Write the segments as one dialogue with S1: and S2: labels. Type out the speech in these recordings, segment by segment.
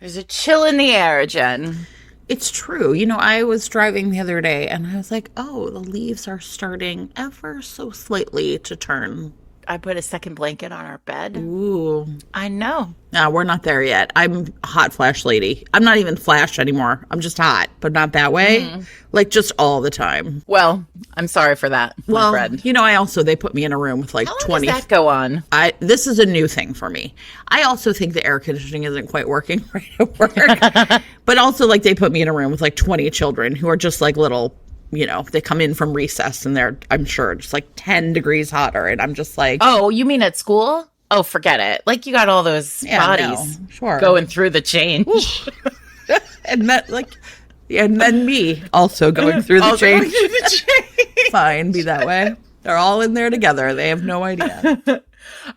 S1: There's a chill in the air, Jen.
S2: It's true. You know, I was driving the other day and I was like, oh, the leaves are starting ever so slightly to turn.
S1: I put a second blanket on our bed.
S2: Ooh.
S1: I know.
S2: No, we're not there yet. I'm a hot flash lady. I'm not even flash anymore. I'm just hot, but not that way. Like just all the time.
S1: Well, I'm sorry for that, my friend.
S2: You know, they put me in a room with like
S1: How long
S2: 20.
S1: does that go on?
S2: This is a new thing for me. I also think the air conditioning isn't quite working right at work. But also like they put me in a room with like 20 children who are just like little, you know, they come in from recess and they're, I'm sure, just like 10 degrees hotter. And I'm just like.
S1: Oh, you mean at school? Oh, forget it. Like you got all those bodies going through the change.
S2: And that, like, and then me also going through the change. Fine, be that way. They're all in there together. They have no idea.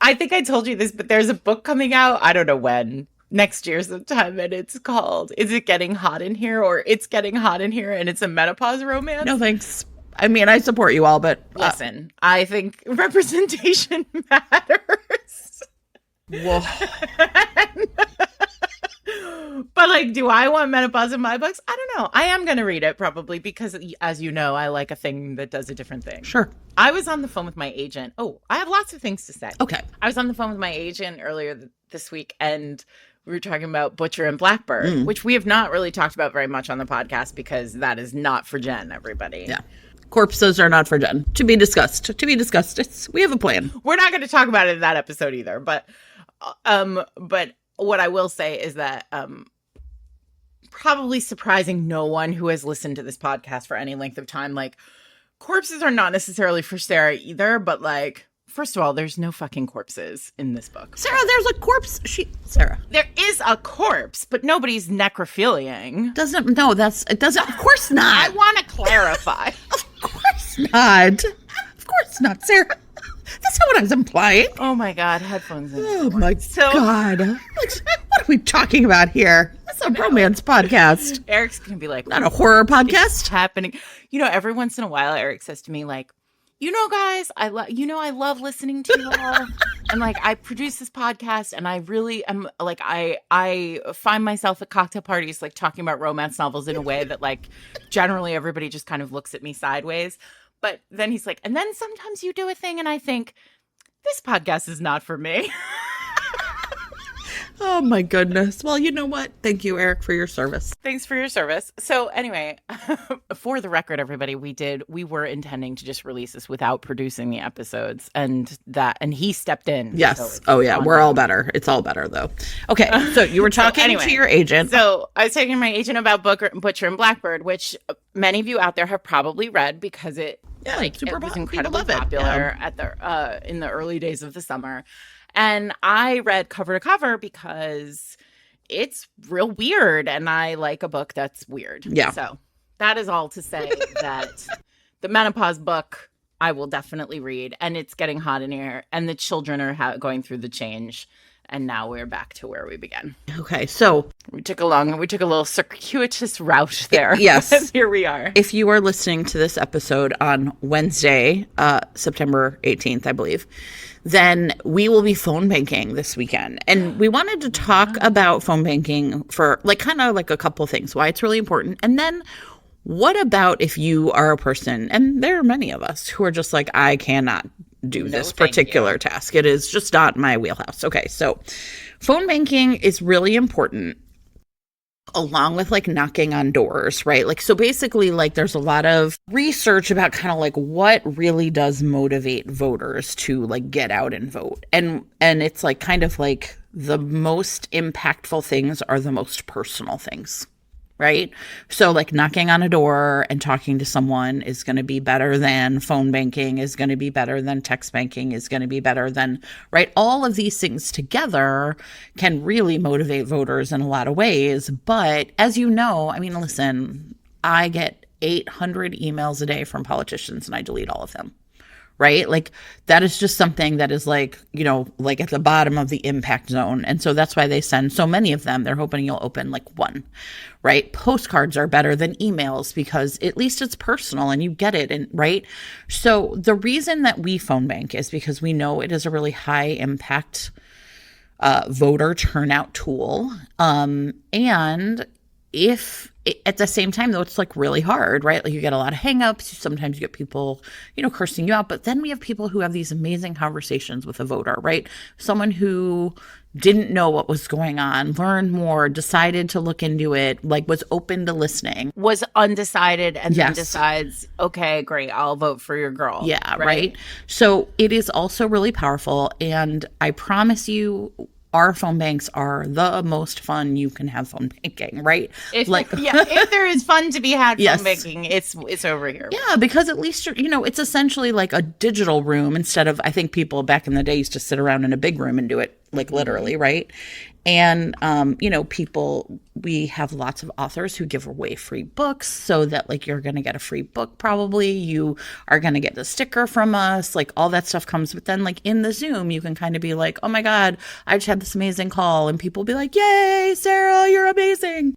S1: I think I told you this, but there's a book coming out. I don't know when. Next year sometime, and it's called Is It Getting Hot in Here? Or It's Getting Hot in Here, and it's a menopause romance.
S2: No thanks. I mean, I support you all, but
S1: listen, I think representation matters.
S2: Whoa.
S1: But like, do I want menopause in my books? I don't know. I am going to read it probably because, as you know, I like a thing that does a different thing.
S2: Sure.
S1: I was on the phone with my agent. Oh, I have lots of things to say.
S2: Okay.
S1: I was on the phone with my agent earlier this week, and we were talking about Butcher and Blackbird, which we have not really talked about very much on the podcast because that is not for Jen, everybody.
S2: Yeah. Corpses are not for Jen. To be discussed. To be discussed. We have a plan.
S1: We're not going to talk about it in that episode either. But what I will say is that probably surprising no one who has listened to this podcast for any length of time, like, corpses are not necessarily for Sarah either, but like, first of all, there's no fucking corpses in this book.
S2: Sarah, there's a corpse. Sarah.
S1: There is a corpse, but nobody's necrophiliaing.
S2: Of course not.
S1: I want to clarify.
S2: Of course not. Of course not, Sarah. That's not what I was implying.
S1: Oh my God, headphones.
S2: Oh my God. What are we talking about here? It's a romance podcast.
S1: Eric's going to be like,
S2: not a horror podcast.
S1: It's happening. You know, every once in a while, Eric says to me like, you know, guys, I love listening to you all. And like, I produce this podcast and I really am like, I find myself at cocktail parties, like talking about romance novels in a way that like generally everybody just kind of looks at me sideways. But then he's like, and then sometimes you do a thing and I think this podcast is not for me.
S2: Oh my goodness. Well, you know what? Thank you, Eric, for your service.
S1: Thanks for your service. So anyway, for the record, everybody, we were intending to just release this without producing the episodes and he stepped in.
S2: Yes. So we're all better. It's all better though. Okay. So you were talking to your agent.
S1: So I was talking to my agent about Butcher and Blackbird, which many of you out there have probably read because it was incredibly popular at in the early days of the summer. And I read cover to cover because it's real weird and I like a book that's weird.
S2: Yeah.
S1: So that is all to say that the menopause book I will definitely read, and it's getting hot in here and the children are going through the change. And now we're back to where we began.
S2: Okay, so
S1: we took a little circuitous route there.
S2: Yes.
S1: Here we are.
S2: If you are listening to this episode on Wednesday, September 18th, I believe, then we will be phone banking this weekend. And we wanted to talk about phone banking for like kind of like a couple things, why it's really important. And then what about if you are a person, and there are many of us who are just like, I cannot do this particular task. It is just not my wheelhouse. Okay, so phone banking is really important along with like knocking on doors, right? Like, so basically like there's a lot of research about kind of like what really does motivate voters to like get out and vote. And it's like kind of like the most impactful things are the most personal things. Right? So like knocking on a door and talking to someone is going to be better than phone banking, is going to be better than text banking, is going to be better than, right? All of these things together can really motivate voters in a lot of ways. But as you know, I mean, listen, I get 800 emails a day from politicians and I delete all of them. Right? Like that is just something that is like, you know, like at the bottom of the impact zone. And so that's why they send so many of them. They're hoping you'll open like one, right? Postcards are better than emails because at least it's personal and you get it. And right. So the reason that we phone bank is because we know it is a really high impact voter turnout tool. And if at the same time, though, it's like really hard, right? Like you get a lot of hangups. Sometimes you get people, cursing you out. But then we have people who have these amazing conversations with a voter, right? Someone who didn't know what was going on, learned more, decided to look into it, like was open to listening.
S1: Was undecided and then
S2: Yes.
S1: decides, okay, great, I'll vote for your girl.
S2: Yeah, right? So it is also really powerful. And I promise you, our phone banks are the most fun you can have phone banking, right?
S1: If there is fun to be had
S2: Yes.
S1: phone banking, it's over here.
S2: Yeah, because at least it's essentially like a digital room instead of, I think people back in the day used to sit around in a big room and do it like literally, right? And, we have lots of authors who give away free books so that like you're going to get a free book probably. You are going to get the sticker from us, like all that stuff comes. But then like in the Zoom, you can kind of be like, oh my God, I just had this amazing call. And people be like, yay, Sarah, you're amazing.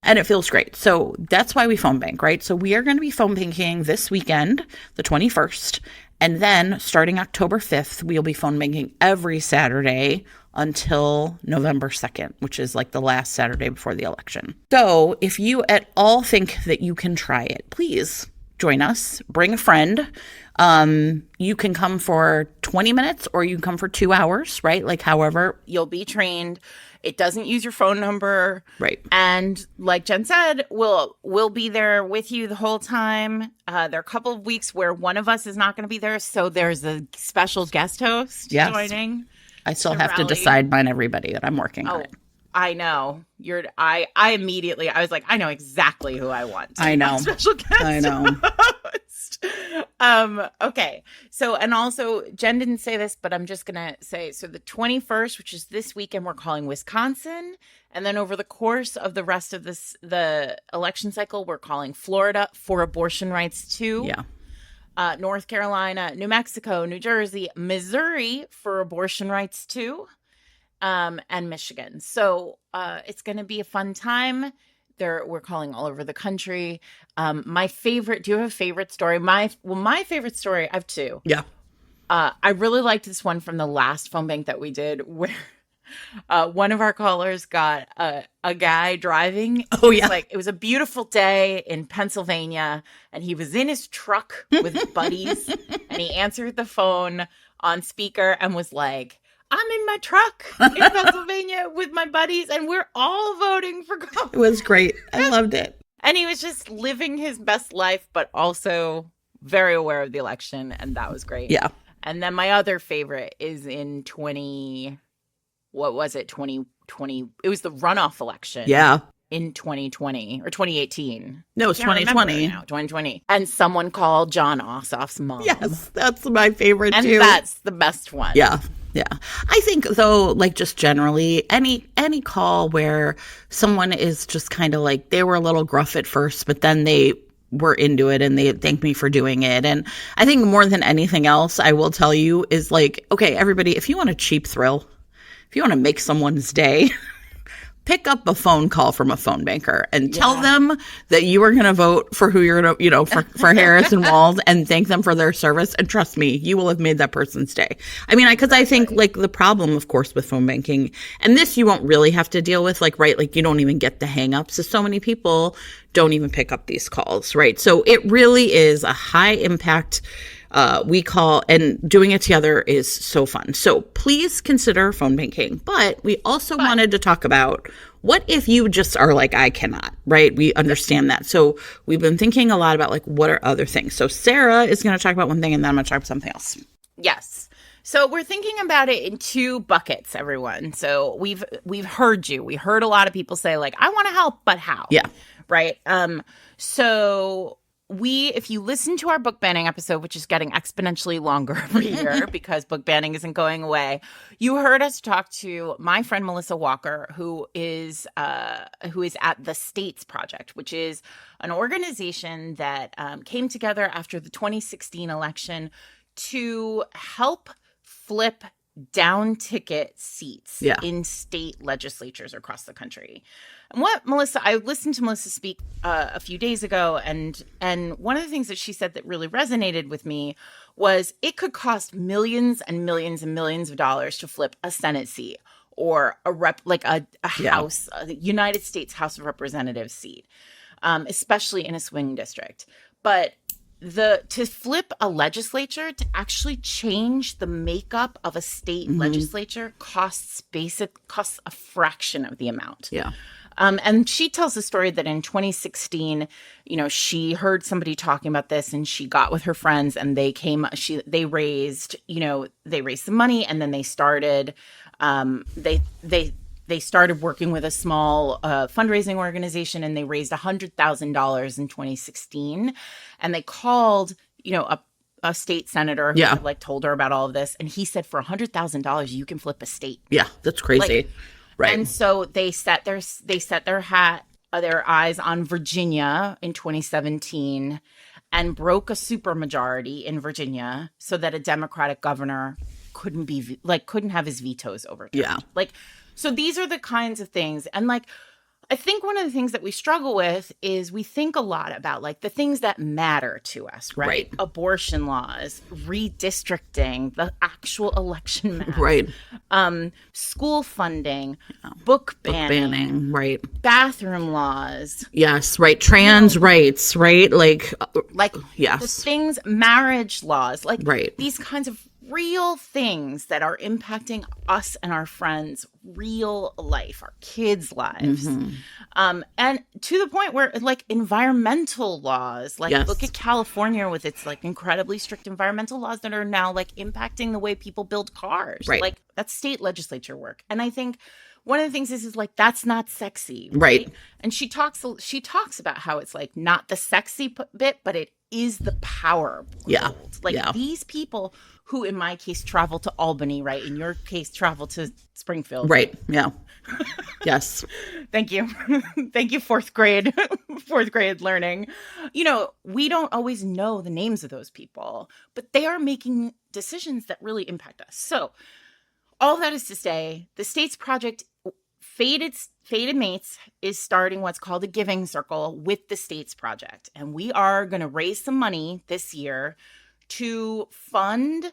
S2: And it feels great. So that's why we phone bank, right? So we are going to be phone banking this weekend, the 21st. And then starting October 5th, we'll be phone banking every Saturday until November 2nd, which is like the last Saturday before the election. So if you at all think that you can try it, please join us, bring a friend. You can come for 20 minutes or you can come for 2 hours, right? Like however.
S1: You'll be trained. It doesn't use your phone number.
S2: Right.
S1: And like Jen said, we'll be there with you the whole time. There are a couple of weeks where one of us is not going to be there. So there's a special guest host joining.
S2: I still have to decide mine, everybody that I'm working on it.
S1: I know. I immediately, I was like, I know exactly who I want.
S2: I know.
S1: Special guest
S2: I know.
S1: host. Okay. So, and also Jen didn't say this, but I'm just going to say, so the 21st, which is this weekend, we're calling Wisconsin. And then over the course of the rest of the election cycle, we're calling Florida for abortion rights too.
S2: Yeah.
S1: North Carolina, New Mexico, New Jersey, Missouri for abortion rights too, and Michigan. So it's going to be a fun time. We're calling all over the country. My favorite, do you have a favorite story? My favorite story, I have two.
S2: Yeah.
S1: I really liked this one from the last phone bank that we did where one of our callers got a guy driving.
S2: Oh, yeah.
S1: It was a beautiful day in Pennsylvania, and he was in his truck with his buddies, and he answered the phone on speaker and was like, I'm in my truck in Pennsylvania with my buddies, and we're all voting for God.
S2: It was great. I loved it.
S1: And he was just living his best life, but also very aware of the election, and that was great.
S2: Yeah.
S1: And then my other favorite is in 2020. It was the runoff election.
S2: Yeah.
S1: In 2020 or 2018.
S2: No, it's 2020.
S1: 2020. And someone called John Ossoff's mom.
S2: Yes, that's my favorite
S1: and
S2: too.
S1: And that's the best one.
S2: Yeah. Yeah. I think though, like just generally any call where someone is just kind of like, they were a little gruff at first, but then they were into it and they thanked me for doing it. And I think more than anything else, I will tell you is like, okay, everybody, if you want a cheap thrill, if you want to make someone's day, pick up a phone call from a phone banker and tell them that you are going to vote for who you're going to, for Harris and Walz, and thank them for their service. And trust me, you will have made that person's day. I mean, because I think like the problem, of course, with phone banking, and this you won't really have to deal with, like, right, like you don't even get the hang-ups. So many people don't even pick up these calls, right? So it really is a high impact we call, and doing it together is so fun. So please consider phone banking. But we also wanted to talk about, what if you just are like, I cannot, right? We understand that. So we've been thinking a lot about like, what are other things? So Sarah is going to talk about one thing and then I'm going to talk about something else.
S1: Yes. So we're thinking about it in two buckets, everyone. So we've heard you. We heard a lot of people say like, I want to help, but how?
S2: Yeah.
S1: Right. So if you listen to our book banning episode, which is getting exponentially longer every year because book banning isn't going away, you heard us talk to my friend Melissa Walker, who is at the States Project, which is an organization that came together after the 2016 election to help flip down ticket seats in state legislatures across the country. And I listened to Melissa speak a few days ago, and one of the things that she said that really resonated with me was it could cost millions and millions and millions of dollars to flip a Senate seat, or a house, a United States House of Representatives seat, especially in a swing district. But to flip a legislature, to actually change the makeup of a state legislature costs a fraction of the amount.
S2: Yeah.
S1: And she tells the story that in 2016, she heard somebody talking about this, and she got with her friends, and they raised some money, and then they started, they started working with a small fundraising organization, and they raised $100,000 in 2016, and they called, a state senator who had, told her about all of this, and he said, for $100,000, you can flip a state.
S2: Yeah, that's crazy. Right.
S1: And so they set their eyes on Virginia in 2017 and broke a supermajority in Virginia so that a Democratic governor couldn't have his vetoes overturned.
S2: Yeah.
S1: So these are the kinds of things. And I think one of the things that we struggle with is we think a lot about the things that matter to us, right? Abortion laws, redistricting, the actual election matters.
S2: Right.
S1: School funding, book banning,
S2: right.
S1: Bathroom laws.
S2: Yes, right. Trans rights, right? Yes.
S1: The things, marriage laws,
S2: right.
S1: These kinds of real things that are impacting us and our friends' real life, our kids' lives. And to the point where environmental laws, look at California with its incredibly strict environmental laws that are now impacting the way people build cars.
S2: Right.
S1: That's state legislature work. And I think one of the things is that's not sexy.
S2: Right.
S1: And she talks about how it's not the sexy bit, but it is the power.
S2: Yeah.
S1: These people who in my case travel to Albany, right? In your case, travel to Springfield.
S2: Right. Yeah. Yes.
S1: Thank you. Thank you, fourth grade learning. We don't always know the names of those people, but they are making decisions that really impact us. So all that is to say, the States Project Fated Mates is starting what's called a giving circle with the States Project. And we are going to raise some money this year to fund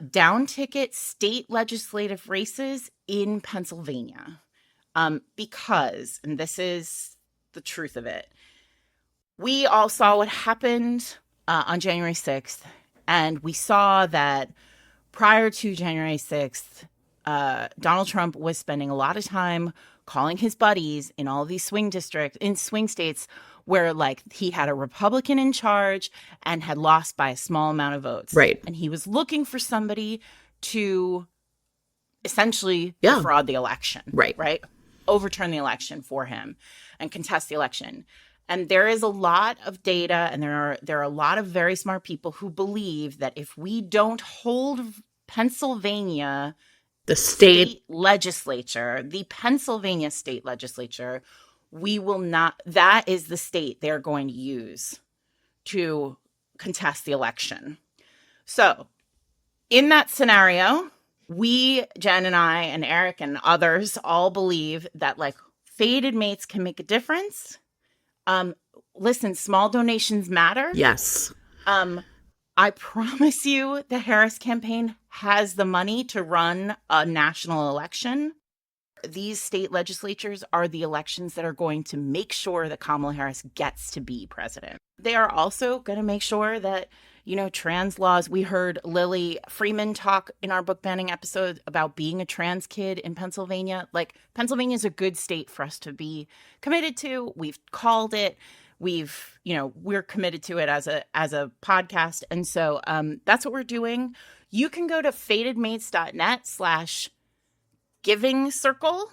S1: down-ticket state legislative races in Pennsylvania. Because, and this is the truth of it, we all saw what happened on January 6th, and we saw that prior to January 6th, Donald Trump was spending a lot of time calling his buddies in all these swing states where he had a Republican in charge and had lost by a small amount of votes.
S2: Right.
S1: And he was looking for somebody to essentially defraud the election. Right. Overturn the election for him and contest the election. And there is a lot of data, and there are a lot of very smart people who believe that if we don't hold Pennsylvania, the Pennsylvania state legislature, we will not, that is the state they're going to use to contest the election. So in that scenario, Jen and I and Eric and others all believe that fated mates can make a difference. Listen, small donations matter.
S2: Yes.
S1: I promise you the Harris campaign has the money to run a national election. These state legislatures are the elections that are going to make sure that Kamala Harris gets to be president. They are also going to make sure that, trans laws. We heard Lily Freeman talk in our book banning episode about being a trans kid in Pennsylvania. Pennsylvania is a good state for us to be committed to. We've called it. We're committed to it as a podcast. And so that's what we're doing. You can go to fatedmates.net/giving circle,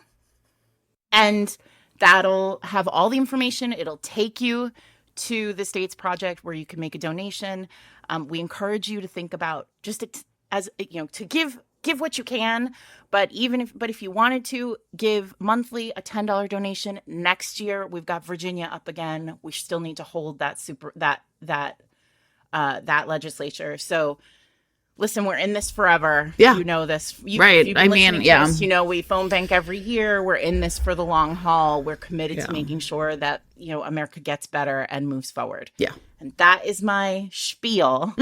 S1: and that'll have all the information. It'll take you to the States Project where you can make a donation. We encourage you to think about to give what you can, but if you wanted to give monthly a $10 donation next year, we've got Virginia up again. We still need to hold that legislature. So listen, we're in this forever.
S2: Yeah.
S1: You know this.
S2: Right. I mean, yeah.
S1: Us, we phone bank every year. We're in this for the long haul. We're committed to making sure that, America gets better and moves forward.
S2: Yeah.
S1: And that is my spiel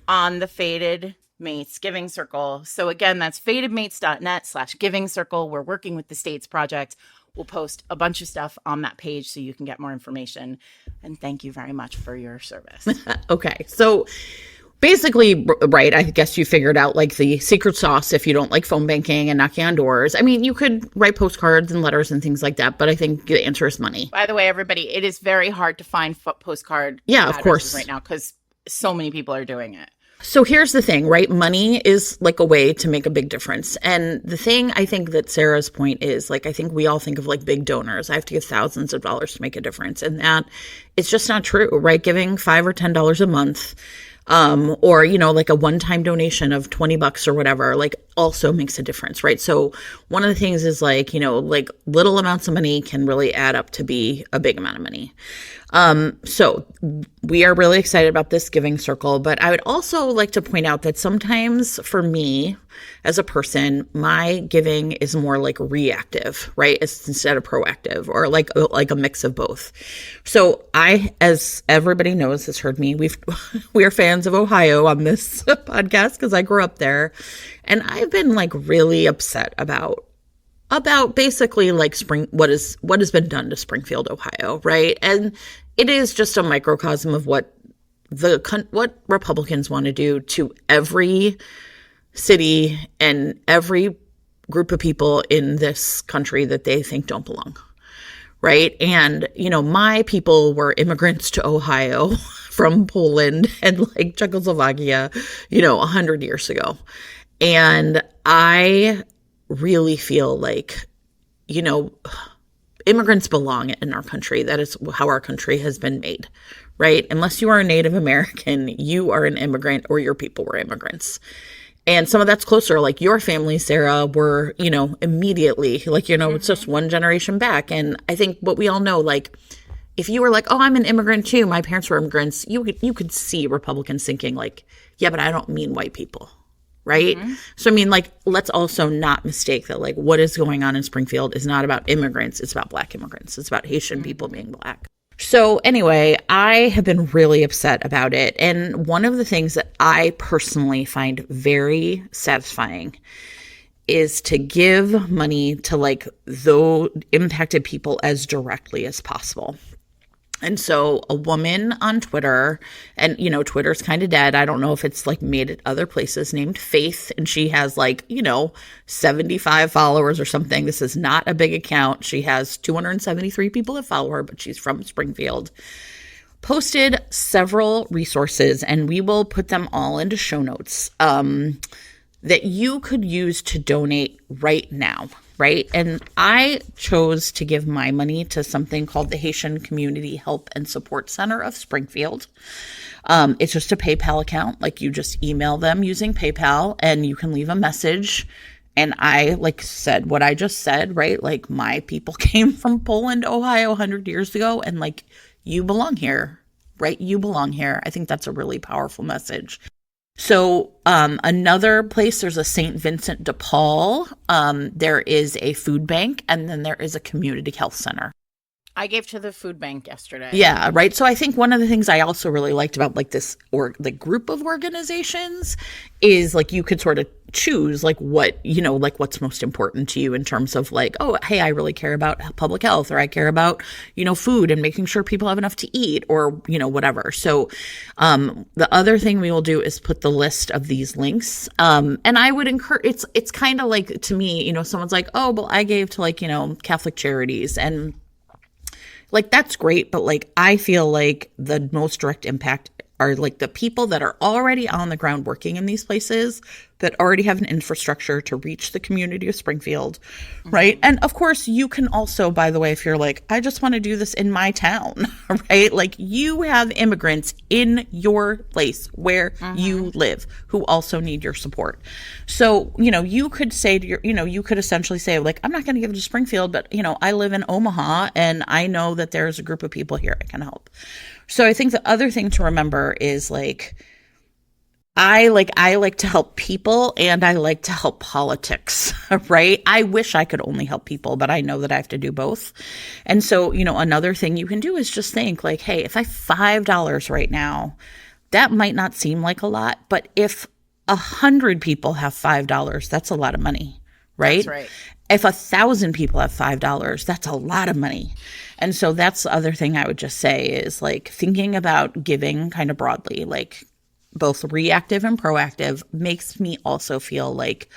S1: on the Fated Mates Giving Circle. So again, that's fatedmates.net/giving circle. We're working with the States Project. We'll post a bunch of stuff on that page so you can get more information. And thank you very much for your service.
S2: Okay. So basically, right, I guess you figured out like the secret sauce if you don't like phone banking and knocking on doors. I mean, you could write postcards and letters and things like that, but I think the answer is money.
S1: By the way, everybody, it is very hard to find postcard
S2: of course
S1: right now because so many people are doing it.
S2: So here's the thing, right? Money is like a way to make a big difference. And the thing I think that Sarah's point is, like, I think we all think of like big donors. I have to give thousands of dollars to make a difference. And that it's just not true, right? Giving $5 or $10 a month, or, you know, like a one-time donation of $20 or whatever, like also makes a difference, right? So one of the things is like, you know, like little amounts of money can really add up to be a big amount of money. So we are really excited about this giving circle, but I would also like to point out that sometimes for me as a person, my giving is more like reactive, right? It's instead of proactive, or like a mix of both. So I, as everybody knows, has heard me, we are fans of Ohio on this podcast because I grew up there, and I've been like really upset about basically like what has been done to Springfield, Ohio, right? And it is just a microcosm of what Republicans want to do to every city and every group of people in this country that they think don't belong, right? And, you know, my people were immigrants to Ohio from Poland and like Czechoslovakia, you know, 100 years ago. And I really feel like, you know, immigrants belong in our country. That is how our country has been made, right? Unless you are a Native American, you are an immigrant, or your people were immigrants. And some of that's closer, like your family, Sarah, were, you know, immediately, like, you know, it's just one generation back. And I think what we all know, like, if you were like, oh, I'm an immigrant too, my parents were immigrants, you could see Republicans thinking like, yeah, but I don't mean white people. Right? So, I mean, like, let's also not mistake that, like, what is going on in Springfield is not about immigrants. It's about Black immigrants. It's about Haitian people being Black. So anyway, I have been really upset about it. And one of the things that I personally find very satisfying is to give money to, like, those impacted people as directly as possible. And so a woman on Twitter, and, you know, Twitter's kind of dead. I don't know if it's like made it other places, named Faith. And she has like, you know, 75 followers or something. This is not a big account. She has 273 people that follow her, but she's from Springfield. Posted several resources, and we will put them all into show notes, that you could use to donate right now. Right. And I chose to give my money to something called the Haitian Community Help and Support Center of Springfield. It's just a PayPal account. Like, you just email them using PayPal and you can leave a message. And I like said what I just said, right? Like, my people came from Poland, Ohio 100 years ago, and like, you belong here, right? You belong here. I think that's a really powerful message. So another place, there's a St. Vincent de Paul. There is a food bank, and then there is a community health center.
S1: I gave to the food bank yesterday.
S2: Yeah, right. So I think one of the things I also really liked about like this or the group of organizations is like you could sort of choose like what, you know, like what's most important to you in terms of like, oh, hey, I really care about public health, or I care about, you know, food and making sure people have enough to eat, or, you know, whatever. So the other thing we will do is put the list of these links. And I would encourage, it's kind of like, to me, you know, someone's like, oh, well, I gave to like, you know, Catholic Charities, and like, that's great, but like, I feel like the most direct impact are like the people that are already on the ground working in these places that already have an infrastructure to reach the community of Springfield, right? And of course, you can also, by the way, if you're like, I just want to do this in my town, right? Like, you have immigrants in your place where you live who also need your support. So, you know, you could say to your, you know, you could essentially say like, I'm not going to give it to Springfield, but, you know, I live in Omaha and I know that there's a group of people here I can help. So I think the other thing to remember is like, I like to help people and I like to help politics, right? I wish I could only help people, but I know that I have to do both. And so, you know, another thing you can do is just think like, hey, if I $5 right now, that might not seem like a lot, but if 100 people have $5, that's a lot of money, right?
S1: That's right.
S2: If 1,000 people have $5, that's a lot of money. And so that's the other thing I would just say is like thinking about giving kind of broadly, like both reactive and proactive makes me also feel like,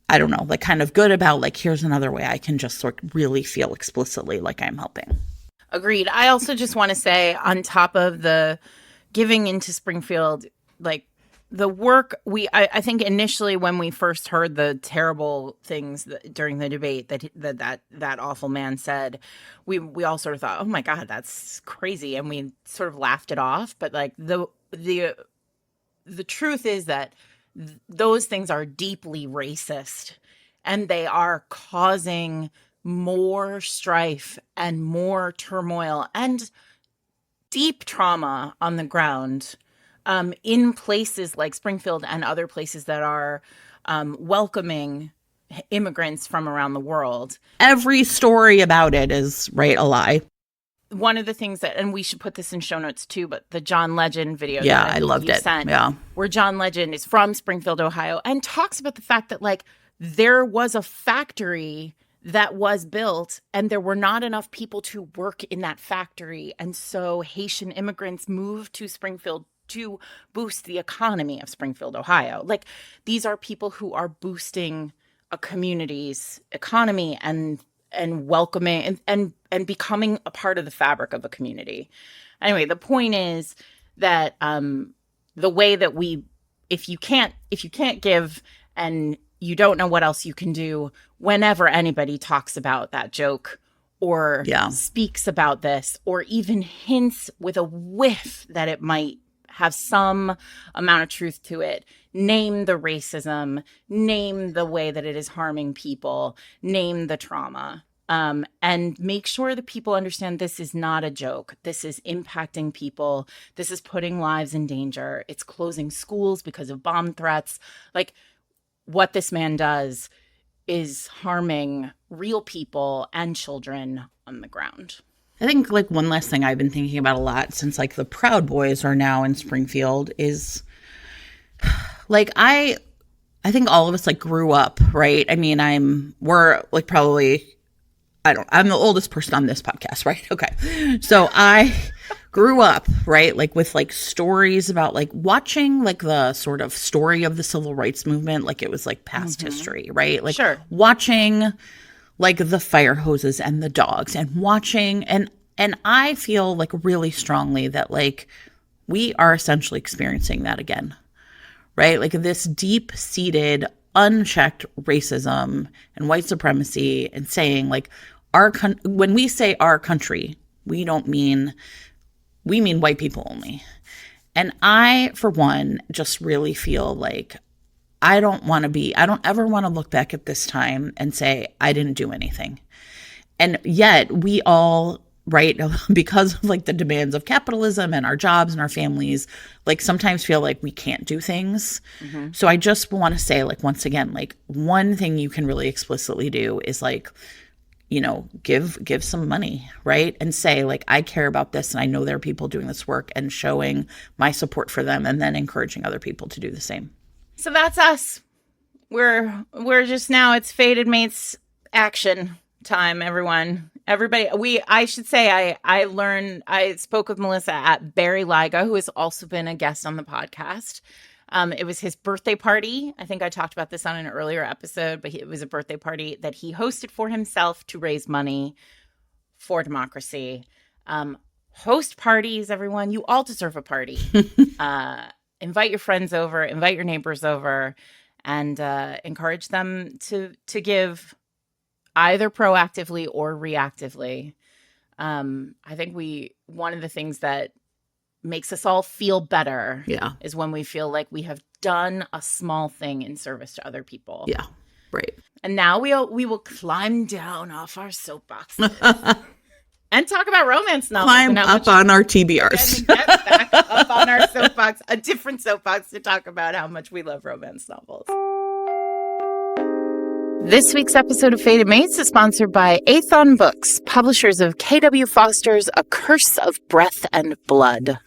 S2: I don't know, like kind of good about like, here's another way I can just sort of really feel explicitly like I'm helping.
S1: Agreed. I also just want to say on top of the giving into Springfield, like the work I think initially when we first heard the terrible things during the debate that awful man said, we all sort of thought, oh my God, that's crazy. And we sort of laughed it off. But like the truth is that those things are deeply racist and they are causing more strife and more turmoil and deep trauma on the ground in places like Springfield and other places that are welcoming immigrants from around the world.
S2: Every story about it is, right, a lie.
S1: One of the things that, and we should put this in show notes too, but the John Legend video.
S2: Yeah, I loved it. Yeah.
S1: Where John Legend is from Springfield, Ohio, and talks about the fact that like there was a factory that was built and there were not enough people to work in that factory. And so Haitian immigrants moved to Springfield to boost the economy of Springfield, Ohio. Like these are people who are boosting a community's economy and welcoming and becoming a part of the fabric of a community. Anyway, the point is that the way that if you can't give and you don't know what else you can do, whenever anybody talks about that joke or speaks about this or even hints with a whiff that it might have some amount of truth to it, name the racism, name the way that it is harming people, name the trauma, and make sure that people understand this is not a joke. This is impacting people. This is putting lives in danger. It's closing schools because of bomb threats. Like what this man does is harming real people and children on the ground.
S2: I think like one last thing I've been thinking about a lot since like the Proud Boys are now in Springfield is like I think all of us like grew up, right? I mean, we're like probably, I'm the oldest person on this podcast, right? Okay. So I grew up, right? Like with like stories about like watching like the sort of story of the civil rights movement, like it was like past history, right? Like watching like the fire hoses and the dogs and watching and I feel like really strongly that like we are essentially experiencing that again, right? Like this deep-seated, unchecked racism and white supremacy and saying like when we say our country, we mean white people only. And I, for one, just really feel like I don't ever want to look back at this time and say, I didn't do anything. And yet we all, right, because of like the demands of capitalism and our jobs and our families, like sometimes feel like we can't do things. So I just want to say like, once again, like one thing you can really explicitly do is like, you know, give some money, right? And say like, I care about this and I know there are people doing this work and showing my support for them and then encouraging other people to do the same.
S1: So that's us. We're just now, it's Faded Mates action time, everyone. Everybody, I should say I spoke with Melissa at Barry Liga, who has also been a guest on the podcast. It was his birthday party. I think I talked about this on an earlier episode, but it was a birthday party that he hosted for himself to raise money for democracy. Host parties, everyone. You all deserve a party. Invite your friends over, invite your neighbors over, and encourage them to give either proactively or reactively. I think one of the things that makes us all feel better is when we feel like we have done a small thing in service to other people.
S2: Yeah, right.
S1: And now we will climb down off our soapboxes and talk about romance novels.
S2: Climb up on our TBRs.
S1: Get back up on our soapbox, a different soapbox to talk about how much we love romance novels. This week's episode of Faded Mates is sponsored by Athon Books, publishers of K.W. Foster's A Curse of Breath and Blood.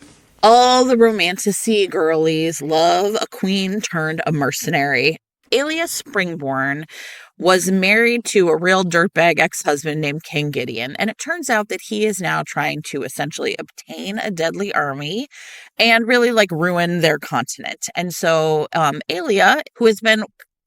S2: All the romanticy girlies love a queen turned a mercenary. Alias Springborn was married to a real dirtbag ex-husband named King Gideon, and it turns out that he is now trying to essentially obtain a deadly army and really like ruin their continent. And so Alia, who has been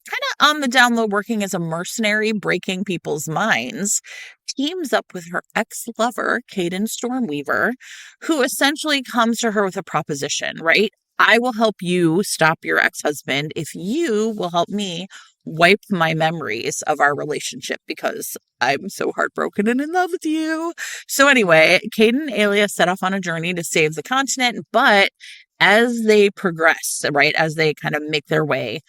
S2: kind of on the down low working as a mercenary, breaking people's minds, teams up with her ex-lover, Caden Stormweaver, who essentially comes to her with a proposition, right? I will help you stop your ex-husband if you will help me wipe my memories of our relationship because I'm so heartbroken and in love with you. So anyway, Caden and Alia set off on a journey to save the continent, but as they progress, right, as they kind of make their way,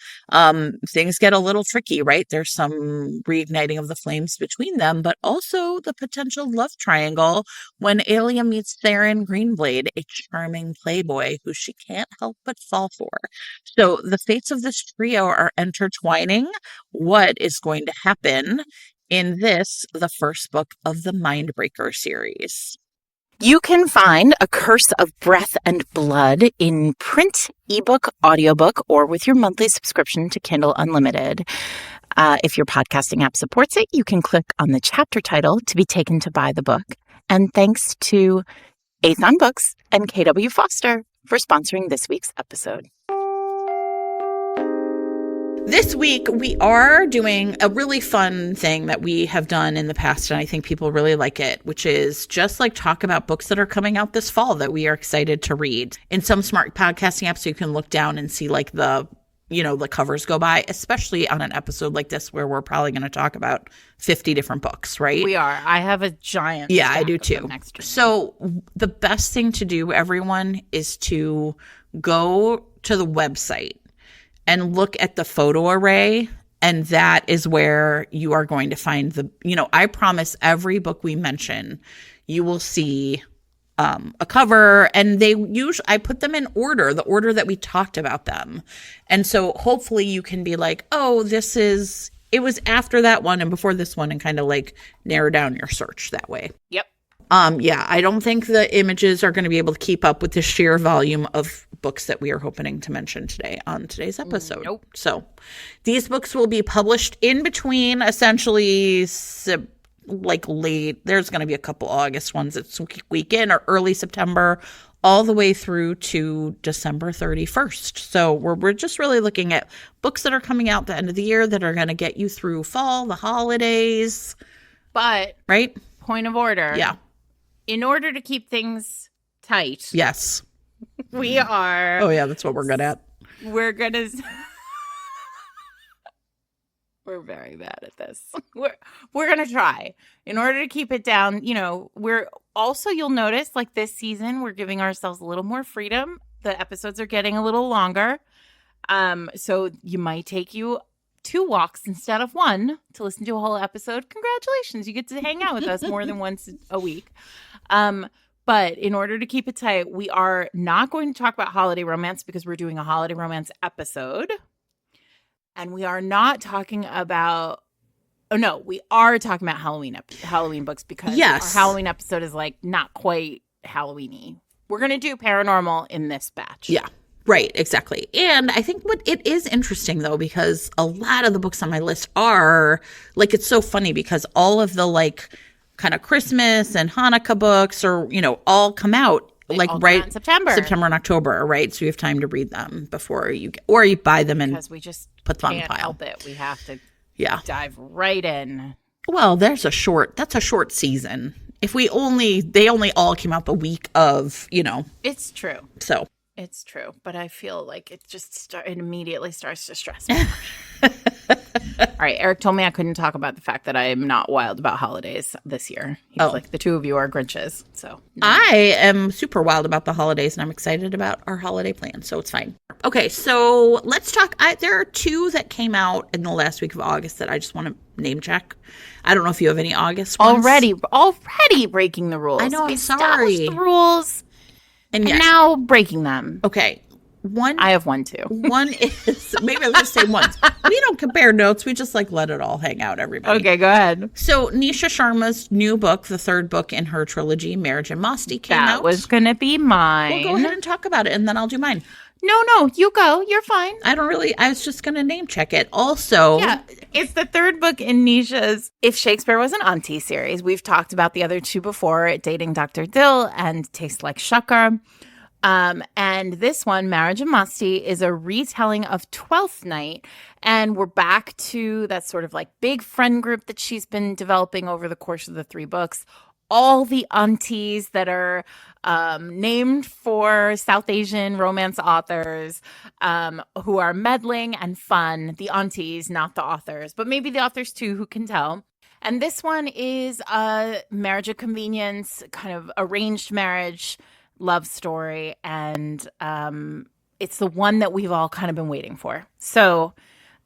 S2: things get a little tricky, right? There's some reigniting of the flames between them, but also the potential love triangle when Alia meets Theron Greenblade, a charming playboy who she can't help but fall for. So the fates of this trio are intertwining. What is going to happen in this, the first book of the Mindbreaker series?
S1: You can find A Curse of Breath and Blood in print, ebook, audiobook, or with your monthly subscription to Kindle Unlimited. If your podcasting app supports it, you can click on the chapter title to be taken to buy the book. And thanks to Athon Books and KW Foster for sponsoring this week's episode.
S2: This week, we are doing a really fun thing that we have done in the past, and I think people really like it, which is just like talk about books that are coming out this fall that we are excited to read. In some smart podcasting apps, you can look down and see like the covers go by, especially on an episode like this where we're probably going to talk about 50 different books, right?
S1: We are. I have a giant
S2: Yeah, I do
S1: stack of
S2: too.
S1: them next to me.
S2: So the best thing to do, everyone, is to go to the website and look at the photo array, and that is where you are going to find I promise every book we mention, you will see a cover, and I put them in order, the order that we talked about them. And so hopefully you can be like, oh, it was after that one and before this one, and kind of like narrow down your search that way.
S1: Yep.
S2: Yeah, I don't think the images are going to be able to keep up with the sheer volume of books that we are hoping to mention today on today's episode.
S1: Nope.
S2: So these books will be published in between essentially late. There's going to be a couple August ones that's weekend or early September, all the way through to December 31st. So we're just really looking at books that are coming out the end of the year that are going to get you through fall, the holidays.
S1: But,
S2: right?
S1: Point of order.
S2: Yeah.
S1: In order to keep things tight.
S2: Yes.
S1: We are.
S2: Oh, yeah, that's what we're good at.
S1: We're going to. We're very bad at this. We're going to try. In order to keep it down, we're also, you'll notice, like this season, we're giving ourselves a little more freedom. The episodes are getting a little longer. So you might take you 2 walks instead of 1 to listen to a whole episode. Congratulations. You get to hang out with us more than once a week. But in order to keep it tight, we are not going to talk about holiday romance because we're doing a holiday romance episode. And we are not talking about, we are talking about Halloween books because our Halloween episode is like not quite Halloween-y. We're going to do paranormal in this batch.
S2: Yeah. Right, exactly. And I think what it is interesting, though, because a lot of the books on my list are, like, it's so funny because all of the, like, kind of Christmas and Hanukkah books all come out, right
S1: in September
S2: and October, right? So you have time to read them before you buy them and
S1: because we just
S2: put them on the
S1: can't
S2: pile.
S1: help it. We have to dive right in.
S2: Well, that's a short season. They only all came out the week of,
S1: It's true.
S2: So.
S1: It's true, but I feel like it immediately starts to stress me. All right, Eric told me I couldn't talk about the fact that I am not wild about holidays this year. He's like, the two of you are Grinches, so. No.
S2: I am super wild about the holidays, and I'm excited about our holiday plans, so it's fine. Okay, so let's talk. There are 2 that came out in the last week of August that I just want to name check. I don't know if you have any August ones.
S1: Already breaking the rules.
S2: I know,
S1: We
S2: I'm sorry.
S1: established the rules. And
S2: yes.
S1: now breaking them.
S2: Okay. one.
S1: I have one too.
S2: One is, maybe I was just saying once. We don't compare notes. We just like let it all hang out, everybody.
S1: Okay, go ahead.
S2: So Nisha Sharma's new book, the third book in her trilogy, Marriage and Masti, came out.
S1: That was going to be mine.
S2: Well, go ahead and talk about it, and then I'll do mine.
S1: No, you go. You're fine.
S2: I was just going to name check it. Also,
S1: yeah, it's the third book in Nisha's If Shakespeare Was an Auntie series. We've talked about the other two before, Dating Dr. Dill and Taste Like Shakar. And this one, Marriage and Masti, is a retelling of Twelfth Night. And we're back to that sort of like big friend group that she's been developing over the course of the 3 books. All the aunties that are named for South Asian romance authors who are meddling and fun. The aunties, not the authors, but maybe the authors too, who can tell. And this one is a marriage of convenience, kind of arranged marriage love story. And it's the one that we've all kind of been waiting for. So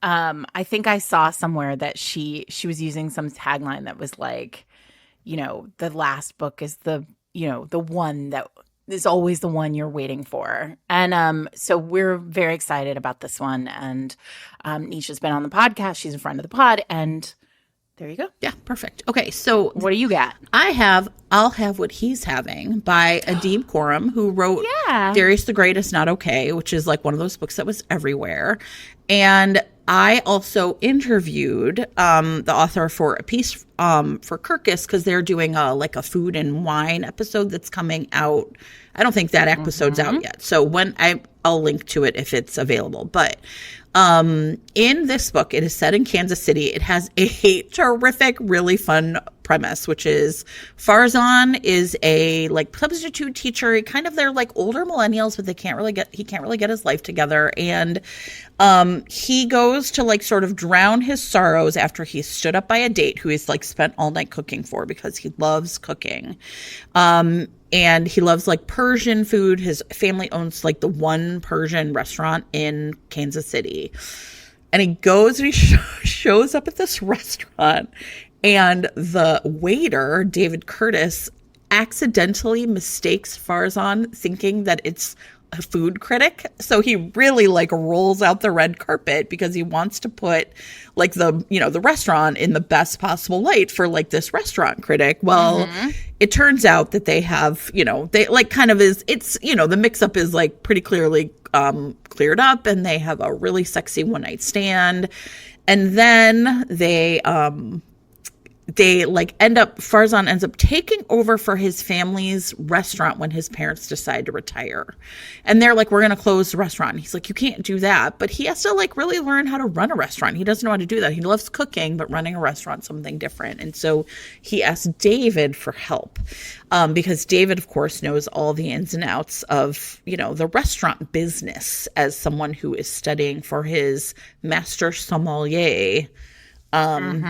S1: I think I saw somewhere that she was using some tagline that was like, you know, the last book is the one that is always the one you're waiting for. And so we're very excited about this one. And Nisha's been on the podcast. She's a friend of the pod. And there you go.
S2: Yeah, perfect. Okay, so
S1: what do you got?
S2: I'll Have What He's Having by Adib Khorram, who wrote Darius the Great Is Not Okay, which is like one of those books that was everywhere. And I also interviewed the author for a piece for Kirkus, because they're doing a food and wine episode that's coming out. I don't think that episode's out yet. So I'll link to it if it's available. But in this book, it is set in Kansas City. It has a terrific, really fun premise, which is Farzan is a like substitute teacher. Kind of, they're like older millennials, but he can't really get his life together. And he goes to like sort of drown his sorrows after he stood up by a date who he's like spent all night cooking for, because he loves cooking. And he loves like Persian food. His family owns like the one Persian restaurant in Kansas City. And he goes and he shows up at this restaurant, and the waiter, David Curtis, accidentally mistakes Farzan, thinking that it's a food critic. So he really like rolls out the red carpet because he wants to put like the restaurant in the best possible light for like this restaurant critic. Well, it turns out that they have, they like kind of it's the mix up is like pretty clearly cleared up, and they have a really sexy one night stand. And then Farzan ends up taking over for his family's restaurant when his parents decide to retire. And they're like, we're going to close the restaurant. And he's like, you can't do that. But he has to like really learn how to run a restaurant. He doesn't know how to do that. He loves cooking, but running a restaurant, something different. And so he asked David for help because David, of course, knows all the ins and outs of, the restaurant business as someone who is studying for his master sommelier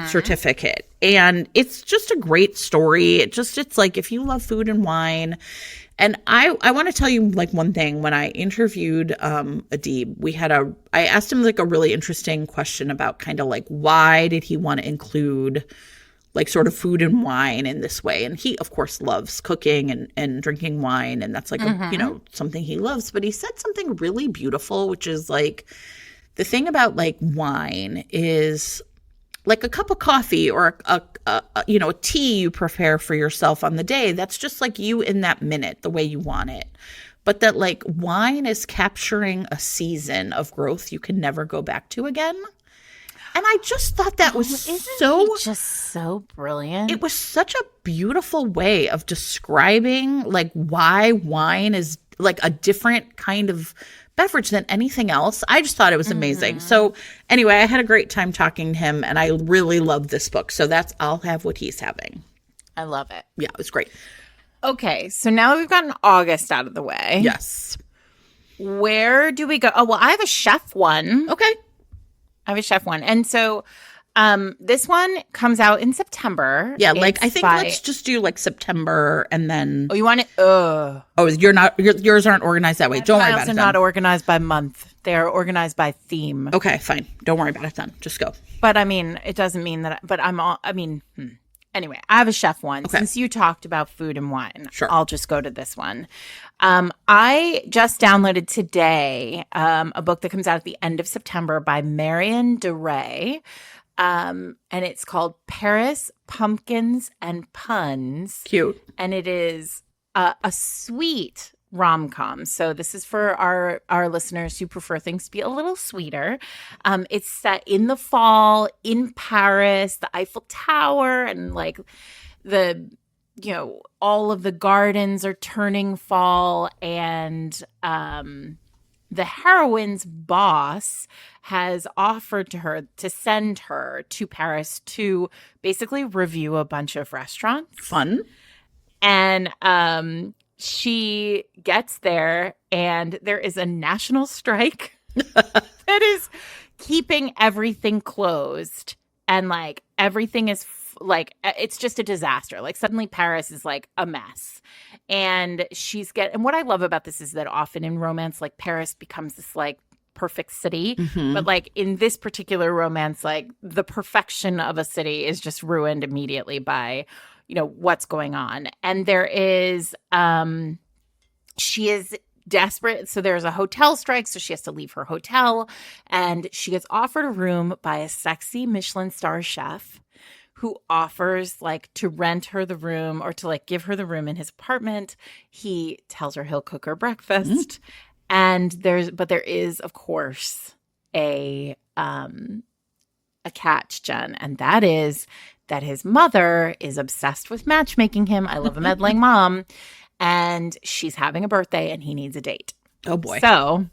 S2: certificate. And it's just a great story. It's like, if you love food and wine. And I want to tell you like one thing. When I interviewed Adib, I asked him like a really interesting question about kind of like, why did he want to include like sort of food and wine in this way? And he, of course, loves cooking and drinking wine. And that's like, something he loves. But he said something really beautiful, which is like, the thing about like wine is like a cup of coffee or a tea you prepare for yourself on the day. That's just like you in that minute, the way you want it. But that like wine is capturing a season of growth you can never go back to again. And I just thought that was
S1: just so brilliant.
S2: It was such a beautiful way of describing like why wine is like a different kind of beverage than anything else. I just thought it was amazing. So anyway, I had a great time talking to him, and I really love this book. So that's I'll Have What He's Having.
S1: I love it.
S2: Yeah, it was great.
S1: Okay, so now that we've gotten August out of the way.
S2: Yes.
S1: Where do we go? Oh, well, I have a chef one.
S2: Okay.
S1: I have a chef one. And so this one comes out in September.
S2: Yeah, like I think let's just do like September and then.
S1: Oh, you want it?
S2: Oh, yours aren't organized that way. Don't worry about it.
S1: They're not organized by month. They're organized by theme.
S2: Okay, fine. Don't worry about it then. Just go.
S1: But I mean, it doesn't mean that. Anyway, I have a chef one.
S2: Okay.
S1: Since you talked about food and wine,
S2: Sure.
S1: I'll just go to this one. I just downloaded today a book that comes out at the end of September by Marion DeRay. And it's called Paris, Pumpkins, and Puns.
S2: Cute.
S1: And it is a sweet rom-com. So this is for our listeners who prefer things to be a little sweeter. It's set in the fall in Paris, the Eiffel Tower, and like all of the gardens are turning fall, and the heroine's boss has offered to her to send her to Paris to basically review a bunch of restaurants.
S2: Fun.
S1: And she gets there, and there is a national strike that is keeping everything closed. And like everything is it's just a disaster. Like suddenly Paris is like a mess. And and what I love about this is that often in romance, like Paris becomes this like perfect city.
S2: Mm-hmm.
S1: But like in this particular romance, like the perfection of a city is just ruined immediately by what's going on. And there is she is desperate. So there's a hotel strike, so she has to leave her hotel, and she gets offered a room by a sexy Michelin star chef who offers like to rent her the room or to like give her the room in his apartment. He tells her he'll cook her breakfast. And there is of course a catch, Jen, and that is that his mother is obsessed with matchmaking him. I love a meddling mom. And she's having a birthday and he needs a date.
S2: Oh boy.
S1: So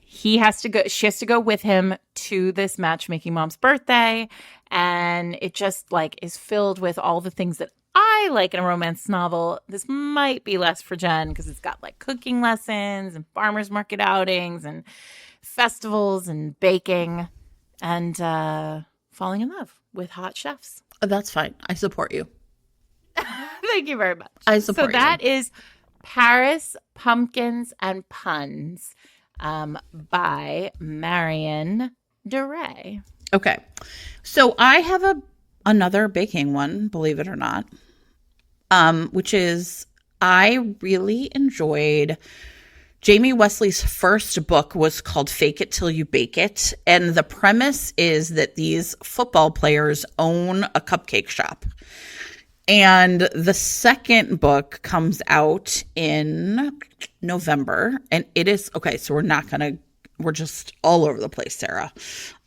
S1: she has to go with him to this matchmaking mom's birthday. And it just like is filled with all the things that I like in a romance novel. This might be less for Jen because it's got like cooking lessons and farmers market outings and festivals and baking and falling in love with hot chefs.
S2: That's fine. I support you.
S1: Thank you very much.
S2: I support
S1: you. So that is Paris, Pumpkins, and Puns by Marion DeRay.
S2: Okay. So I have another baking one, believe it or not, which is I really enjoyed Jamie Wesley's first book was called Fake It Till You Bake It. And the premise is that these football players own a cupcake shop. And the second book comes out in November. And it is, okay, so we're just all over the place, Sarah.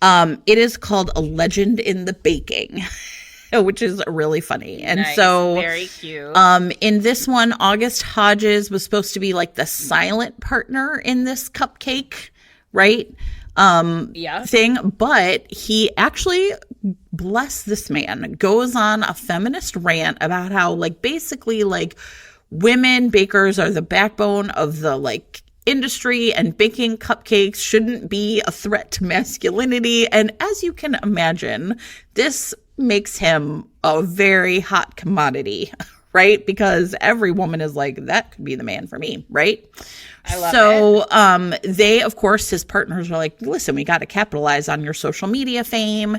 S2: It is called A Legend in the Baking, which is really funny. And
S1: nice.
S2: So
S1: very cute.
S2: In this one, August Hodges was supposed to be like the silent partner in this cupcake, right? Thing, but he actually, bless this man, goes on a feminist rant about how like basically like women bakers are the backbone of the like industry and baking cupcakes shouldn't be a threat to masculinity. And as you can imagine, this makes him a very hot commodity, right? Because every woman is like, that could be the man for me, right?
S1: I love
S2: it. They, of course, his partners are like, listen, we got to capitalize on your social media fame.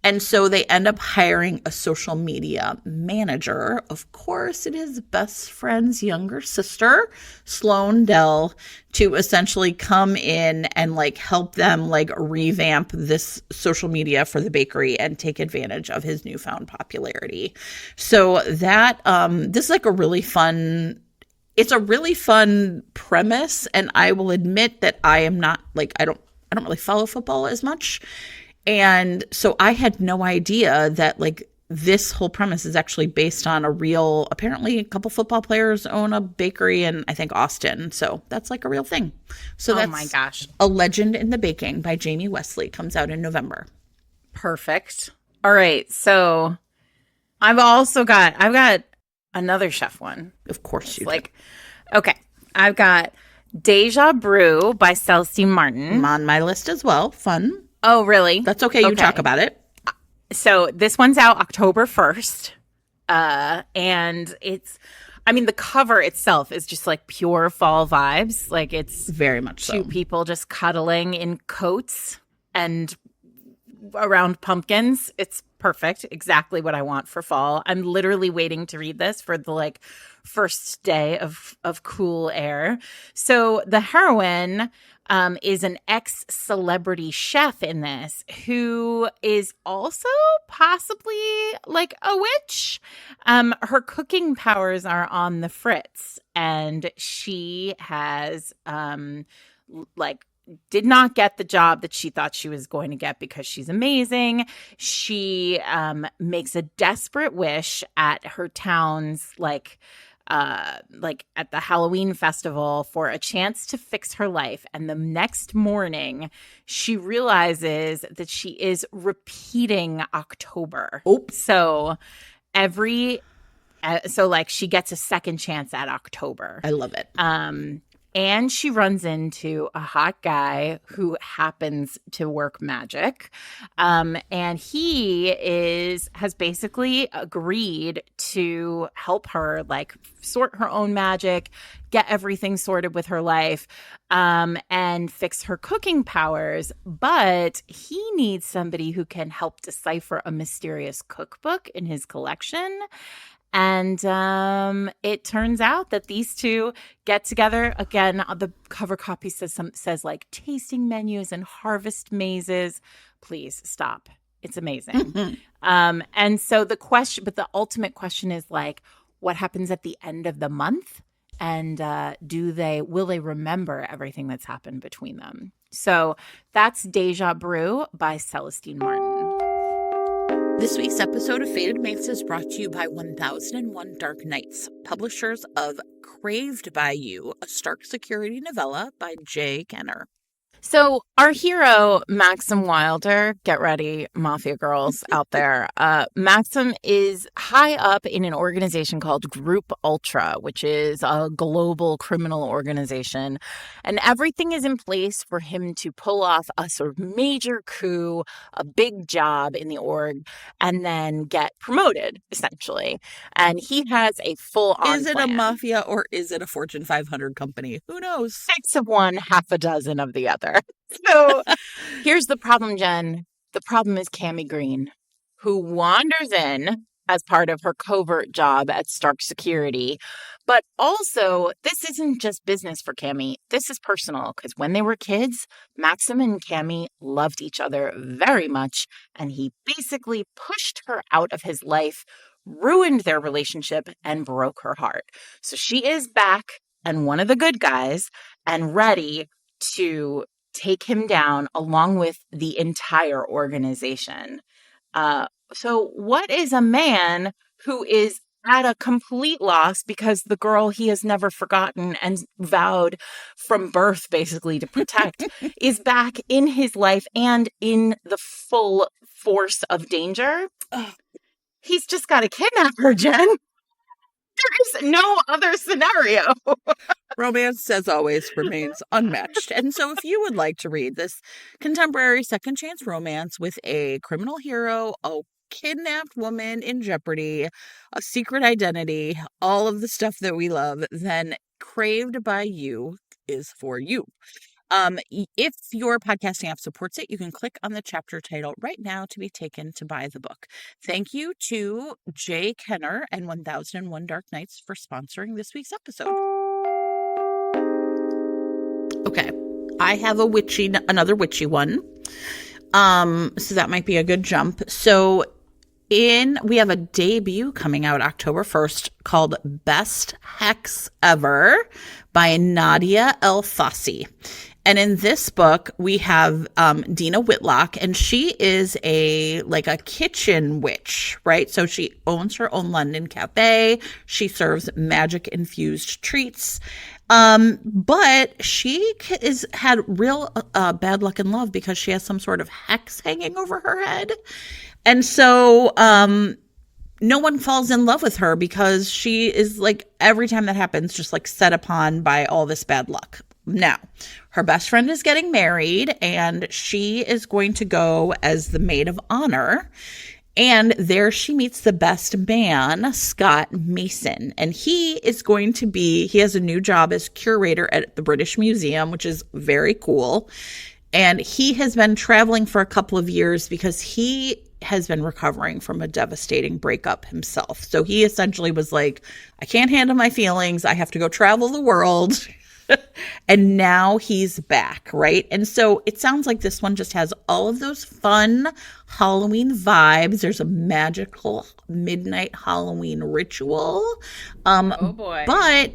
S2: And so they end up hiring a social media manager. Of course, it is best friend's younger sister, Sloane Dell, to essentially come in and like help them like revamp this social media for the bakery and take advantage of his newfound popularity. So that this is like a really fun. It's a really fun premise, and I will admit that I am not like I don't really follow football as much. And so I had no idea that like this whole premise is actually based on apparently a couple football players own a bakery in, I think, Austin. So that's like a real thing. So that's,
S1: oh my gosh,
S2: A Legend in the Baking by Jamie Wesley comes out in November.
S1: Perfect. All right. So I've got another chef one.
S2: Of course you
S1: do. Okay. I've got Deja Brew by Celestine Martin.
S2: I'm on my list as well. Fun.
S1: Oh, really?
S2: That's okay. You talk about it.
S1: So this one's out October 1st. And the cover itself is just like pure fall vibes. Like it's
S2: very much
S1: two people just cuddling in coats and around pumpkins. It's Perfect. Exactly what I want for fall. I'm literally waiting to read this for the like first day of cool air. So the heroine is an ex-celebrity chef in this who is also possibly like a witch. Her cooking powers are on the fritz, and she has like did not get the job that she thought she was going to get because she's amazing. She makes a desperate wish at her town's like at the Halloween festival for a chance to fix her life. And the next morning, she realizes that she is repeating October.
S2: Oops.
S1: So like she gets a second chance at October.
S2: I love it.
S1: And she runs into a hot guy who happens to work magic. And he has basically agreed to help her like sort her own magic, get everything sorted with her life, and fix her cooking powers. But he needs somebody who can help decipher a mysterious cookbook in his collection. And it turns out that these two get together again. The cover copy says like tasting menus and harvest mazes. Please stop. It's amazing. And so the ultimate question is like, what happens at the end of the month? And will they remember everything that's happened between them? So that's Deja Brew by Celestine Martin.
S2: This week's episode of Fated Mates is brought to you by 1001 Dark Nights, publishers of Craved by You, a Stark Security novella by Jay Kenner.
S1: So our hero, Maxim Wilder, get ready, Mafia girls out there. Maxim is high up in an organization called Group Ultra, which is a global criminal organization. And everything is in place for him to pull off a sort of major coup, a big job in the org, and then get promoted, essentially. And he has a full-on
S2: Is it
S1: plan.
S2: a mafia or is it a Fortune 500 company? Who knows?
S1: 6 of one, half a dozen of the other. So here's the problem, Jen. The problem is Cammie Green, who wanders in as part of her covert job at Stark Security. But also, this isn't just business for Cammie. This is personal, because when they were kids, Maxim and Cammie loved each other very much, and he basically pushed her out of his life, ruined their relationship, and broke her heart. So she is back and one of the good guys and ready to take him down along with the entire organization. So what is a man who is at a complete loss because the girl he has never forgotten and vowed from birth basically to protect is back in his life and in the full force of danger? He's just got to kidnap her, Jen. There is no other scenario.
S2: Romance, as always, remains unmatched. And so if you would like to read this contemporary second chance romance with a criminal hero, a kidnapped woman in jeopardy, a secret identity, all of the stuff that we love, then Craved by You is for you. If your podcasting app supports it, you can click on the chapter title right now to be taken to buy the book. Thank you to Jay Kenner and 1001 Dark Nights for sponsoring this week's episode. Okay, I have another witchy one. So that might be a good jump. So we have a debut coming out October 1st called Best Hex Ever by Nadia El Fassi. And in this book, we have Dina Whitlock, and she is a kitchen witch, right? So she owns her own London cafe. She serves magic-infused treats. But she had real bad luck in love because she has some sort of hex hanging over her head. And so no one falls in love with her because she is every time that happens, just set upon by all this bad luck. Now, her best friend is getting married, and she is going to go as the maid of honor. And there she meets the best man, Scott Mason. And he has a new job as curator at the British Museum, which is very cool. And he has been traveling for a couple of years because he has been recovering from a devastating breakup himself. So he essentially was like, I can't handle my feelings. I have to go travel the world. And now he's back, right? And so it sounds like this one just has all of those fun Halloween vibes. There's a magical midnight Halloween ritual.
S1: Oh boy.
S2: But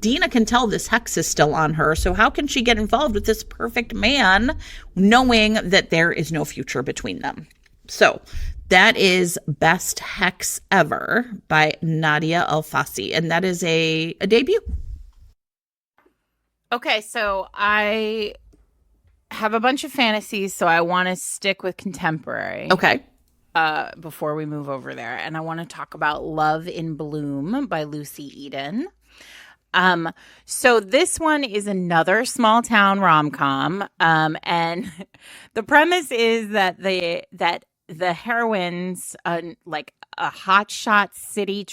S2: Dina can tell this hex is still on her. So how can she get involved with this perfect man knowing that there is no future between them? So that is Best Hex Ever by Nadia Alfasi. And that is a debut.
S1: Okay, so I have a bunch of fantasies, so I want to stick with contemporary.
S2: Okay.
S1: Before we move over there. And I want to talk about Love in Bloom by Lucy Eden. So this one is another small town rom-com. And the premise is that the heroine's like a hotshot city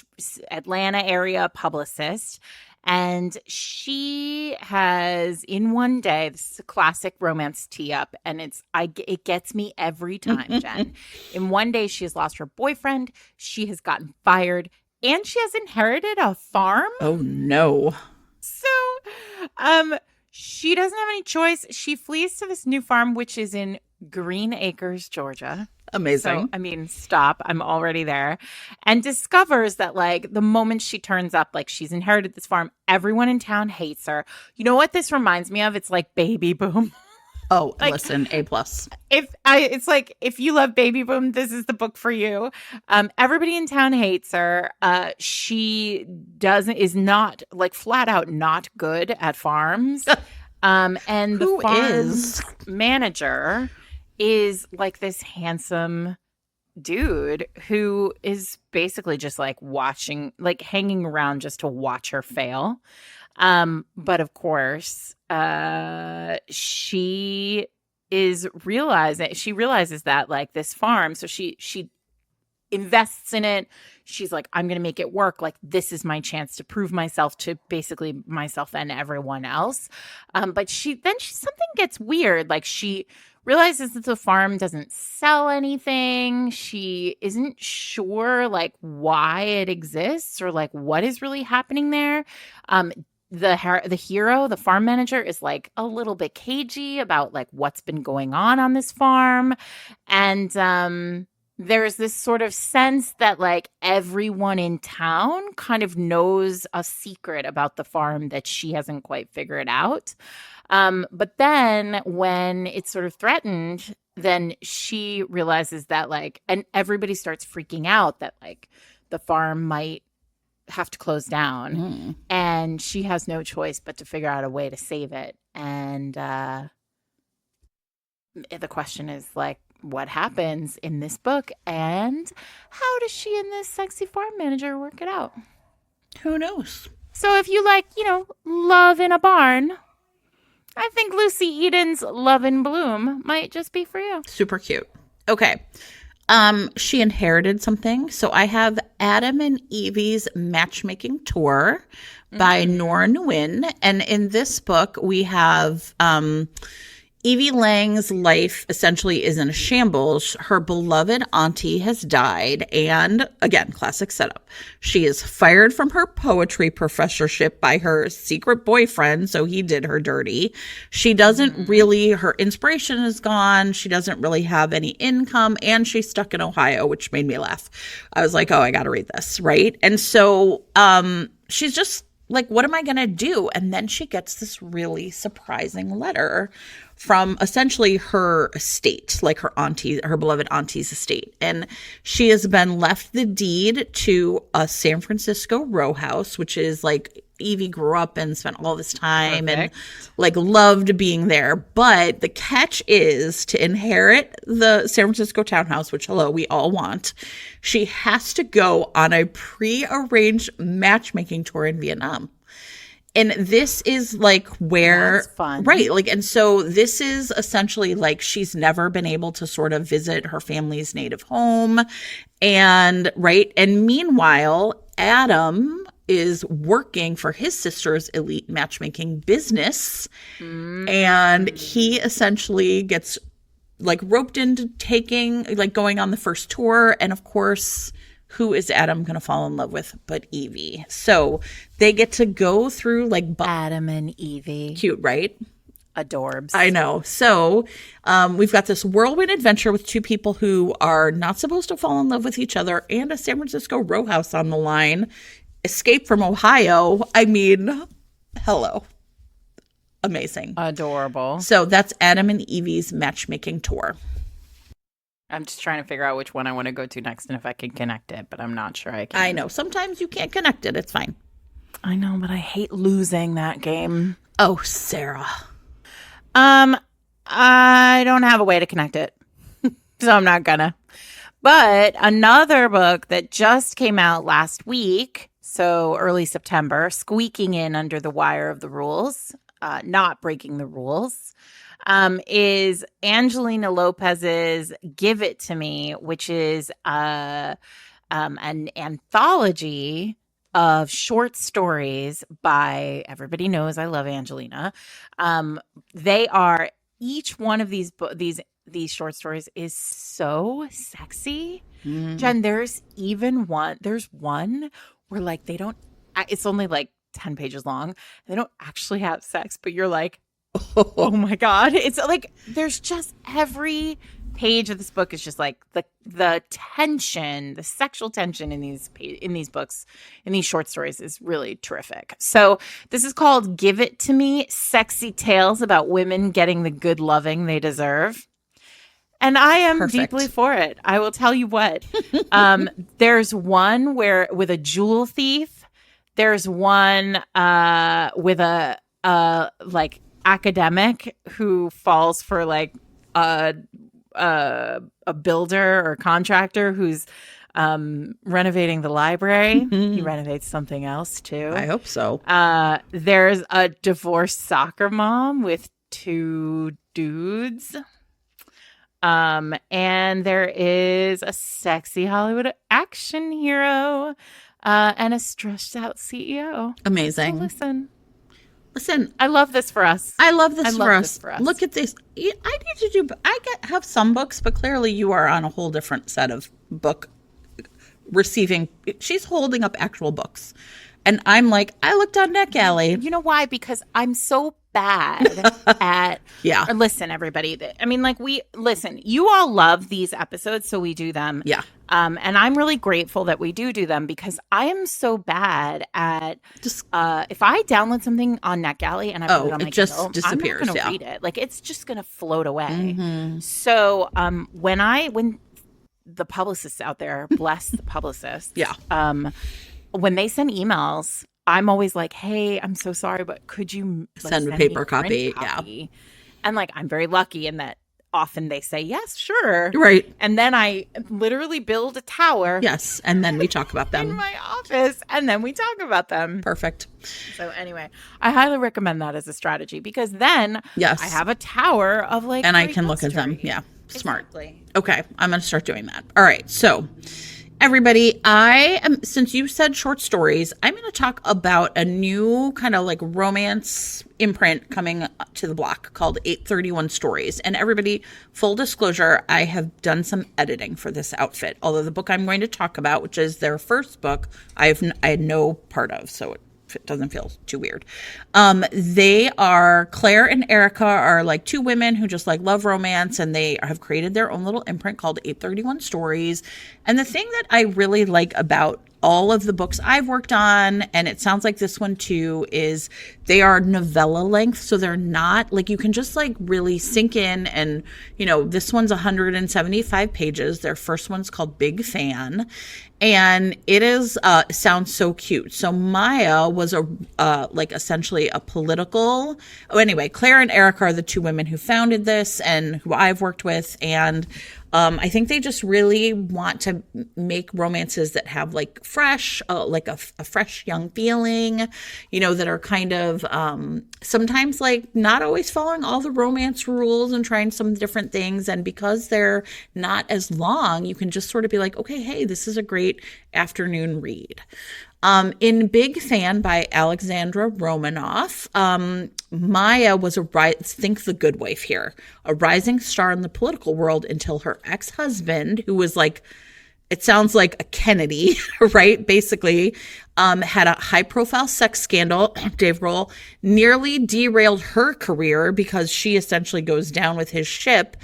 S1: Atlanta area publicist, and she has in one day, this is a classic romance tee up, and it gets me every time, Jen. In one day, she has lost her boyfriend, she has gotten fired, and she has inherited a farm.
S2: Oh no.
S1: So she doesn't have any choice. She flees to this new farm, which is in Green Acres, Georgia.
S2: Amazing.
S1: So, I mean, stop. I'm already there. And discovers that, like, the moment she turns up, like, she's inherited this farm, everyone in town hates her. You know what this reminds me of? It's like Baby Boom.
S2: Oh,
S1: like,
S2: listen, A+.
S1: It's like, if you love Baby Boom, this is the book for you. Everybody in town hates her. She is not, like, flat out not good at farms. And the farm's manager is like this handsome dude who is basically just like watching, like hanging around just to watch her fail. But of course, she realizes that like this farm, so she invests in it. She's like, I'm going to make it work. Like, this is my chance to prove myself to basically myself and everyone else. But something gets weird. Like, she realizes that the farm doesn't sell anything. She isn't sure like why it exists or like what is really happening there. The hero, the farm manager, is like a little bit cagey about like what's been going on this farm. And there's this sort of sense that like everyone in town kind of knows a secret about the farm that she hasn't quite figured out. But then when it's sort of threatened, then she realizes that like, and everybody starts freaking out that like the farm might have to close down, and she has no choice but to figure out a way to save it. And the question is like, what happens in this book, and how does she and this sexy farm manager work it out?
S2: Who knows?
S1: So if you like, love in a barn, I think Lucy Eden's Love in Bloom might just be for you.
S2: Super cute. Okay. She inherited something. So I have Adam and Evie's Matchmaking Tour by Nora Nguyen. And in this book, we have Evie Lang's life essentially is in a shambles. Her beloved auntie has died. And again, classic setup. She is fired from her poetry professorship by her secret boyfriend. So he did her dirty. She doesn't really, her inspiration is gone. She doesn't really have any income. And she's stuck in Ohio, which made me laugh. I was like, oh, I got to read this. Right. And so she's just like, what am I going to do? And then she gets this really surprising letter from essentially her estate, like her beloved auntie's estate. And she has been left the deed to a San Francisco row house, which is like Evie grew up and spent all this time and like loved being there. But the catch is to inherit the San Francisco townhouse, which, hello, we all want. She has to go on a pre-arranged matchmaking tour in Vietnam. And this is like where,
S1: that's fun.
S2: Right. Like, and so this is essentially like she's never been able to sort of visit her family's native home. And right. And meanwhile, Adam is working for his sister's elite matchmaking business. And he essentially gets like roped into going on the first tour. And of course, who is Adam going to fall in love with but Evie? So they get to go through like
S1: Adam and Evie.
S2: Cute, right?
S1: Adorbs.
S2: I know. So we've got this whirlwind adventure with two people who are not supposed to fall in love with each other and a San Francisco row house on the line. Escape from Ohio. I mean, hello. Amazing.
S1: Adorable.
S2: So that's Adam and Evie's matchmaking tour.
S1: I'm just trying to figure out which one I want to go to next and if I can connect it, but I'm not sure I can.
S2: I know. Sometimes you can't connect it. It's fine.
S1: I know, but I hate losing that game.
S2: Oh, Sarah.
S1: I don't have a way to connect it, so I'm not gonna. But another book that just came out last week, so early September, squeaking in under the wire of the rules, not breaking the rules, is Angelina Lopez's Give It To Me, which is an anthology of short stories by, everybody knows I love Angelina. They are, each one of these short stories is so sexy. Jen, there's one where like it's only like 10 pages long. They don't actually have sex, but you're like, oh my God. It's like, there's just every page of this book is just like the tension, the sexual tension in these books, in these short stories is really terrific. So this is called Give It To Me, Sexy Tales About Women Getting the Good Loving They Deserve. And I am deeply for it. I will tell you what. There's one with a jewel thief. There's one with a like academic who falls for like a builder or contractor who's renovating the library. He renovates something else too.
S2: I hope so.
S1: There's a divorced soccer mom with two dudes. And there is a sexy Hollywood action hero and a stressed out CEO.
S2: Amazing.
S1: So
S2: listen,
S1: I love this for us.
S2: I love this for us. Look at this. I have some books, but clearly you are on a whole different set of book receiving. She's holding up actual books. And I'm like, I looked on NetGalley.
S1: You know why? Because I'm so bad at
S2: yeah.
S1: Or listen, everybody. I mean, like you all love these episodes, so we do them.
S2: Yeah.
S1: And I'm really grateful that we do them because I am so bad at just if I download something on NetGalley and I put it on my Kindle,
S2: disappears.
S1: I'm not going to read it. Like it's just going to float away. Mm-hmm. So when the publicists out there, bless the publicists.
S2: Yeah.
S1: When they send emails, I'm always like, hey, I'm so sorry, but could you
S2: send a paper copy? Yeah.
S1: And like, I'm very lucky in that often they say, yes, sure.
S2: Right.
S1: And then I literally build a tower.
S2: Yes. And then we talk about them.
S1: In my office. And then we talk about them.
S2: Perfect.
S1: So anyway, I highly recommend that as a strategy because then I have a tower of like.
S2: And I can look at them. Yeah. Smart.
S1: Exactly.
S2: Okay. I'm going to start doing that. All right. So everybody, since you said short stories, I'm going to talk about a new kind of like romance imprint coming to the block called 831 Stories. And everybody, full disclosure, I have done some editing for this outfit. Although the book I'm going to talk about, which is their first book, I had no part of, so it doesn't feel too weird. They are, Claire and Erica are like two women who just like love romance, and they have created their own little imprint called 831 Stories. And the thing that I really like about all of the books I've worked on, and it sounds like this one too, is they are novella length. So they're not like, you can just like really sink in. And, you know, this one's 175 pages. Their first one's called Big Fan. And it is, sounds so cute. So Maya was like essentially a political, anyway, Claire and Erica are the two women who founded this and who I've worked with. And I think they just really want to make romances that have like fresh, like a fresh young feeling, you know, that are kind of sometimes like not always following all the romance rules and trying some different things. And because they're not as long, you can just sort of be like, okay, hey, this is a great afternoon read. In Big Fan by Alexandra Romanoff, Maya was think the good wife here, a rising star in the political world until her ex-husband, who was like, it sounds like a Kennedy, right? Basically, had a high-profile sex scandal. Dave Grohl nearly derailed her career because she essentially goes down with his ship.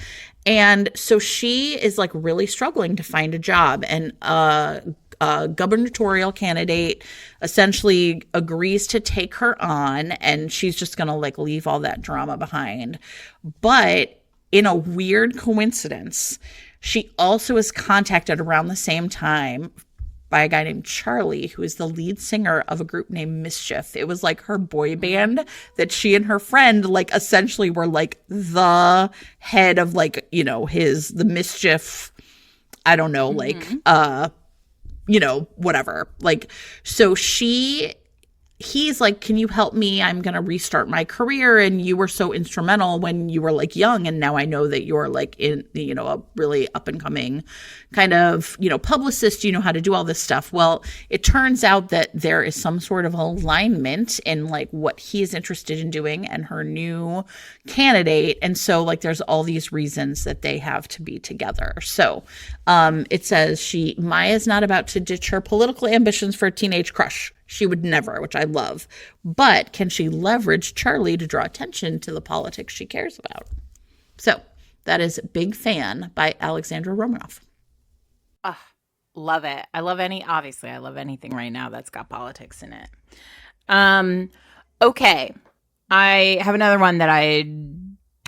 S2: And so she is like really struggling to find a job. And a gubernatorial candidate essentially agrees to take her on, and she's just going to like leave all that drama behind. But in a weird coincidence, she also is contacted around the same time by a guy named Charlie, who is the lead singer of a group named Mischief. It was like her boy band that she and her friend like essentially were like the head of like, you know, the Mischief, I don't know, like, you know, whatever. Like, so he's like, can you help me? I'm going to restart my career. And you were so instrumental when you were like young. And now I know that you're like in, you know, a really up and coming kind of, you know, publicist, you know how to do all this stuff. Well, it turns out that there is some sort of alignment in like what he is interested in doing and her new candidate. And so like, there's all these reasons that they have to be together. So it says Maya's not about to ditch her political ambitions for a teenage crush. She would never, which I love. But can she leverage Charlie to draw attention to the politics she cares about? So that is Big Fan by Alexandra Romanoff.
S1: Love it. I love anything right now that's got politics in it. Okay. I have another one that I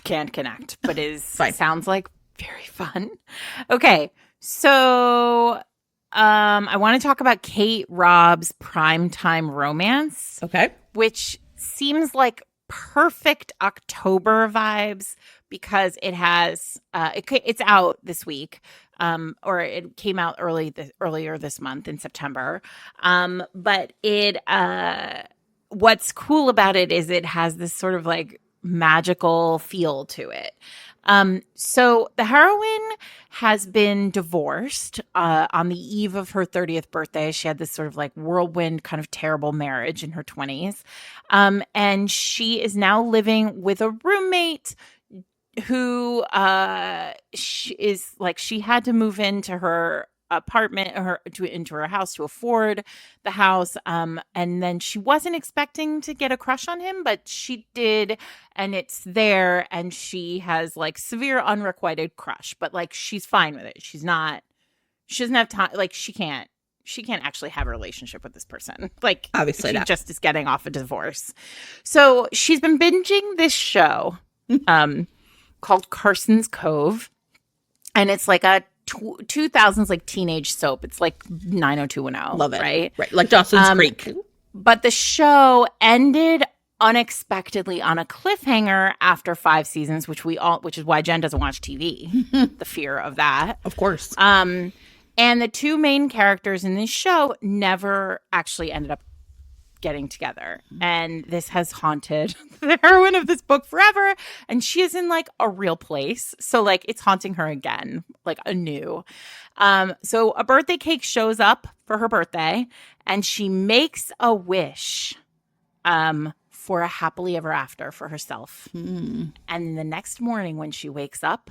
S1: can't connect, but sounds like very fun. Okay. So I want to talk about Kate Robb's primetime romance.
S2: Okay.
S1: Which seems like perfect October vibes because it has it's out this week. Or it came out earlier this month in September. But it what's cool about it is it has this sort of like magical feel to it. So the heroine has been divorced on the eve of her 30th birthday. She had this sort of like whirlwind kind of terrible marriage in her 20s. And she is now living with a roommate who she had to move into her apartment into her house to afford the house, and then she wasn't expecting to get a crush on him, but she did, and it's there, and she has like severe unrequited crush, but like she's fine with it. She doesn't have time, like she can't actually have a relationship with this person. Like
S2: obviously
S1: she
S2: not.
S1: Just is getting off a divorce. So she's been binging this show called Carson's Cove, and it's like a 2000s like teenage soap. It's like 90210.
S2: Love it.
S1: Right,
S2: like Dawson's Creek.
S1: But the show ended unexpectedly on a cliffhanger after 5 seasons, which is why Jen doesn't watch TV. The fear of that,
S2: of course.
S1: And the two main characters in this show never actually ended up getting together, and this has haunted the heroine of this book forever, and she is in like a real place, so like it's haunting her again, like anew. So a birthday cake shows up for her birthday, and she makes a wish for a happily ever after for herself. And the next morning when she wakes up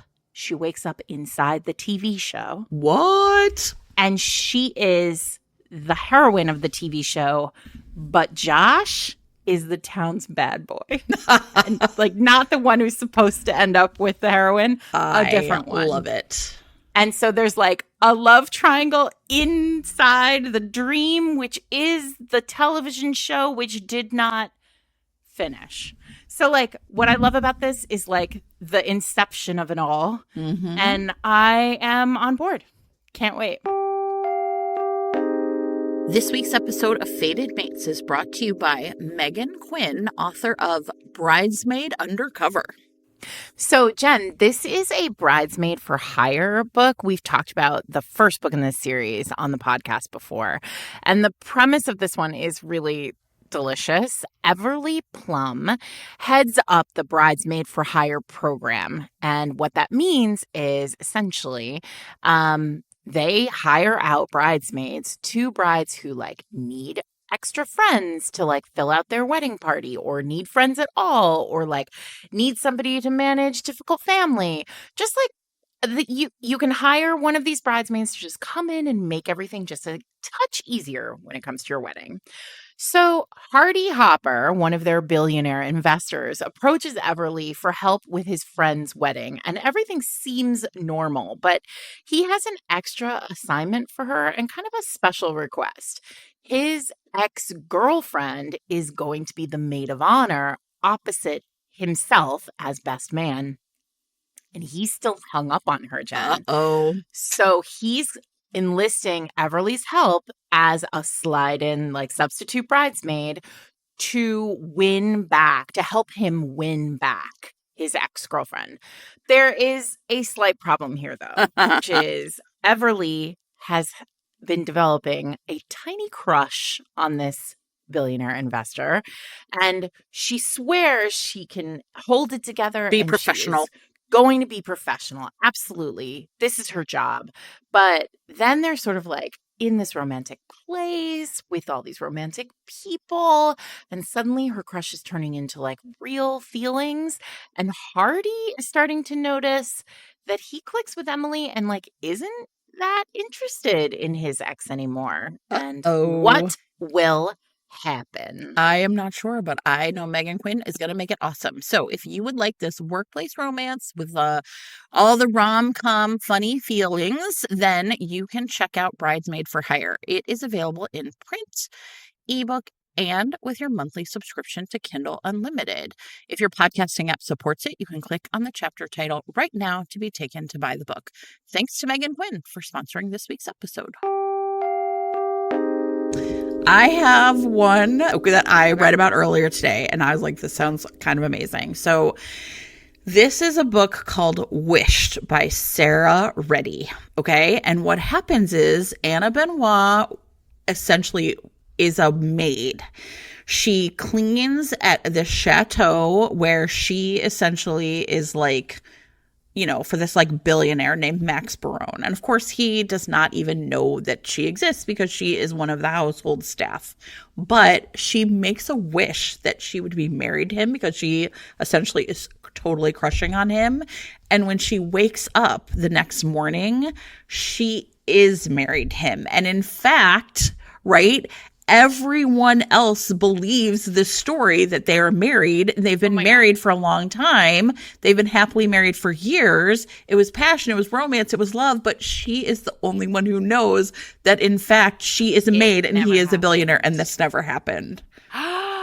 S1: inside the TV show.
S2: What?
S1: And she is the heroine of the TV show, but Josh is the town's bad boy. And like not the one who's supposed to end up with the heroine, a different one.
S2: I love it.
S1: And so there's like a love triangle inside the dream, which is the television show, which did not finish. So like what I love about this is like the inception of it all. And I am on board. Can't wait.
S2: This week's episode of Fated Mates is brought to you by Megan Quinn, author of Bridesmaid Undercover.
S1: So, Jen, this is a bridesmaid for hire book. We've talked about the first book in this series on the podcast before. And the premise of this one is really delicious. Everly Plum heads up the bridesmaid for hire program. And what that means is essentially they hire out bridesmaids to brides who like need extra friends to like fill out their wedding party, or need friends at all, or like need somebody to manage difficult family. Just like you can hire one of these bridesmaids to just come in and make everything just a touch easier when it comes to your wedding. So Hardy Hopper, one of their billionaire investors, approaches Everly for help with his friend's wedding, and everything seems normal, but he has an extra assignment for her and kind of a special request. His ex-girlfriend is going to be the maid of honor opposite himself as best man. And he's still hung up on her, Jen.
S2: Uh-oh.
S1: So he's enlisting Everly's help as a slide-in, like, substitute bridesmaid to help him win back his ex-girlfriend. There is a slight problem here, though, which is Everly has been developing a tiny crush on this billionaire investor, and she swears she can hold it together.
S2: Be professional.
S1: Going to be professional. Absolutely. This is her job. But then they're sort of like in this romantic place with all these romantic people. And suddenly her crush is turning into like real feelings. And Hardy is starting to notice that he clicks with Emily and like isn't that interested in his ex anymore. And what will happen?
S2: I am not sure, but I know Megan Quinn is going to make it awesome. So if you would like this workplace romance with all the rom-com funny feelings, then you can check out Bridesmaid for Hire. It is available in print, ebook, and with your monthly subscription to Kindle Unlimited. If your podcasting app supports it, you can click on the chapter title right now to be taken to buy the book. Thanks to Megan Quinn for sponsoring this week's episode. I have one that I read about earlier today, and I was like, this sounds kind of amazing. So this is a book called Wished by Sarah Reddy, okay? And what happens is Anna Benoit essentially is a maid. She cleans at the chateau where she essentially is like, you know, for this like billionaire named Max Barone. And of course, he does not even know that she exists because she is one of the household staff. But she makes a wish that she would be married to him because she essentially is totally crushing on him. And when she wakes up the next morning, she is married to him. And in fact, right, everyone else believes the story that they are married. They've been married for a long time. They've been happily married for years. It was passion, it was romance, it was love, but she is the only one who knows that in fact she is a maid and he is a billionaire, and this never happened.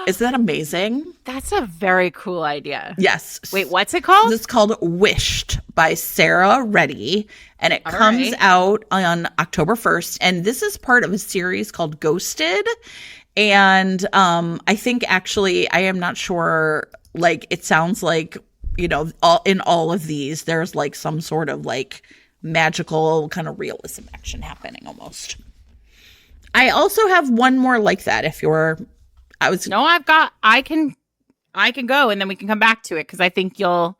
S2: Isn't that amazing?
S1: That's a very cool idea.
S2: Yes.
S1: Wait, what's it called?
S2: It's called Wished by Sarah Reddy, and it comes out on October 1st. And this is part of a series called Ghosted. And I think actually, I am not sure, like, it sounds like, you know, in all of these, there's like some sort of like magical kind of realism action happening almost. I also have one more like that if you're...
S1: I can go and then we can come back to it because I think you'll.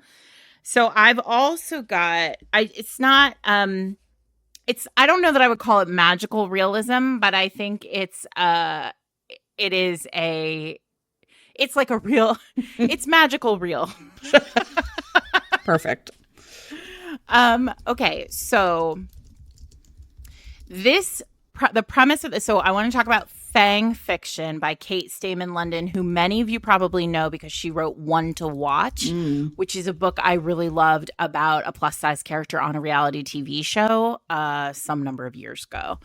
S1: So I've also got, I don't know that I would call it magical realism, but I think it's like a real, it's magical real.
S2: Perfect.
S1: Okay. So the premise of this, so I want to talk about Fang Fiction by Kate Stayman London, who many of you probably know because she wrote One to Watch, which is a book I really loved about a plus-size character on a reality TV show some number of years ago.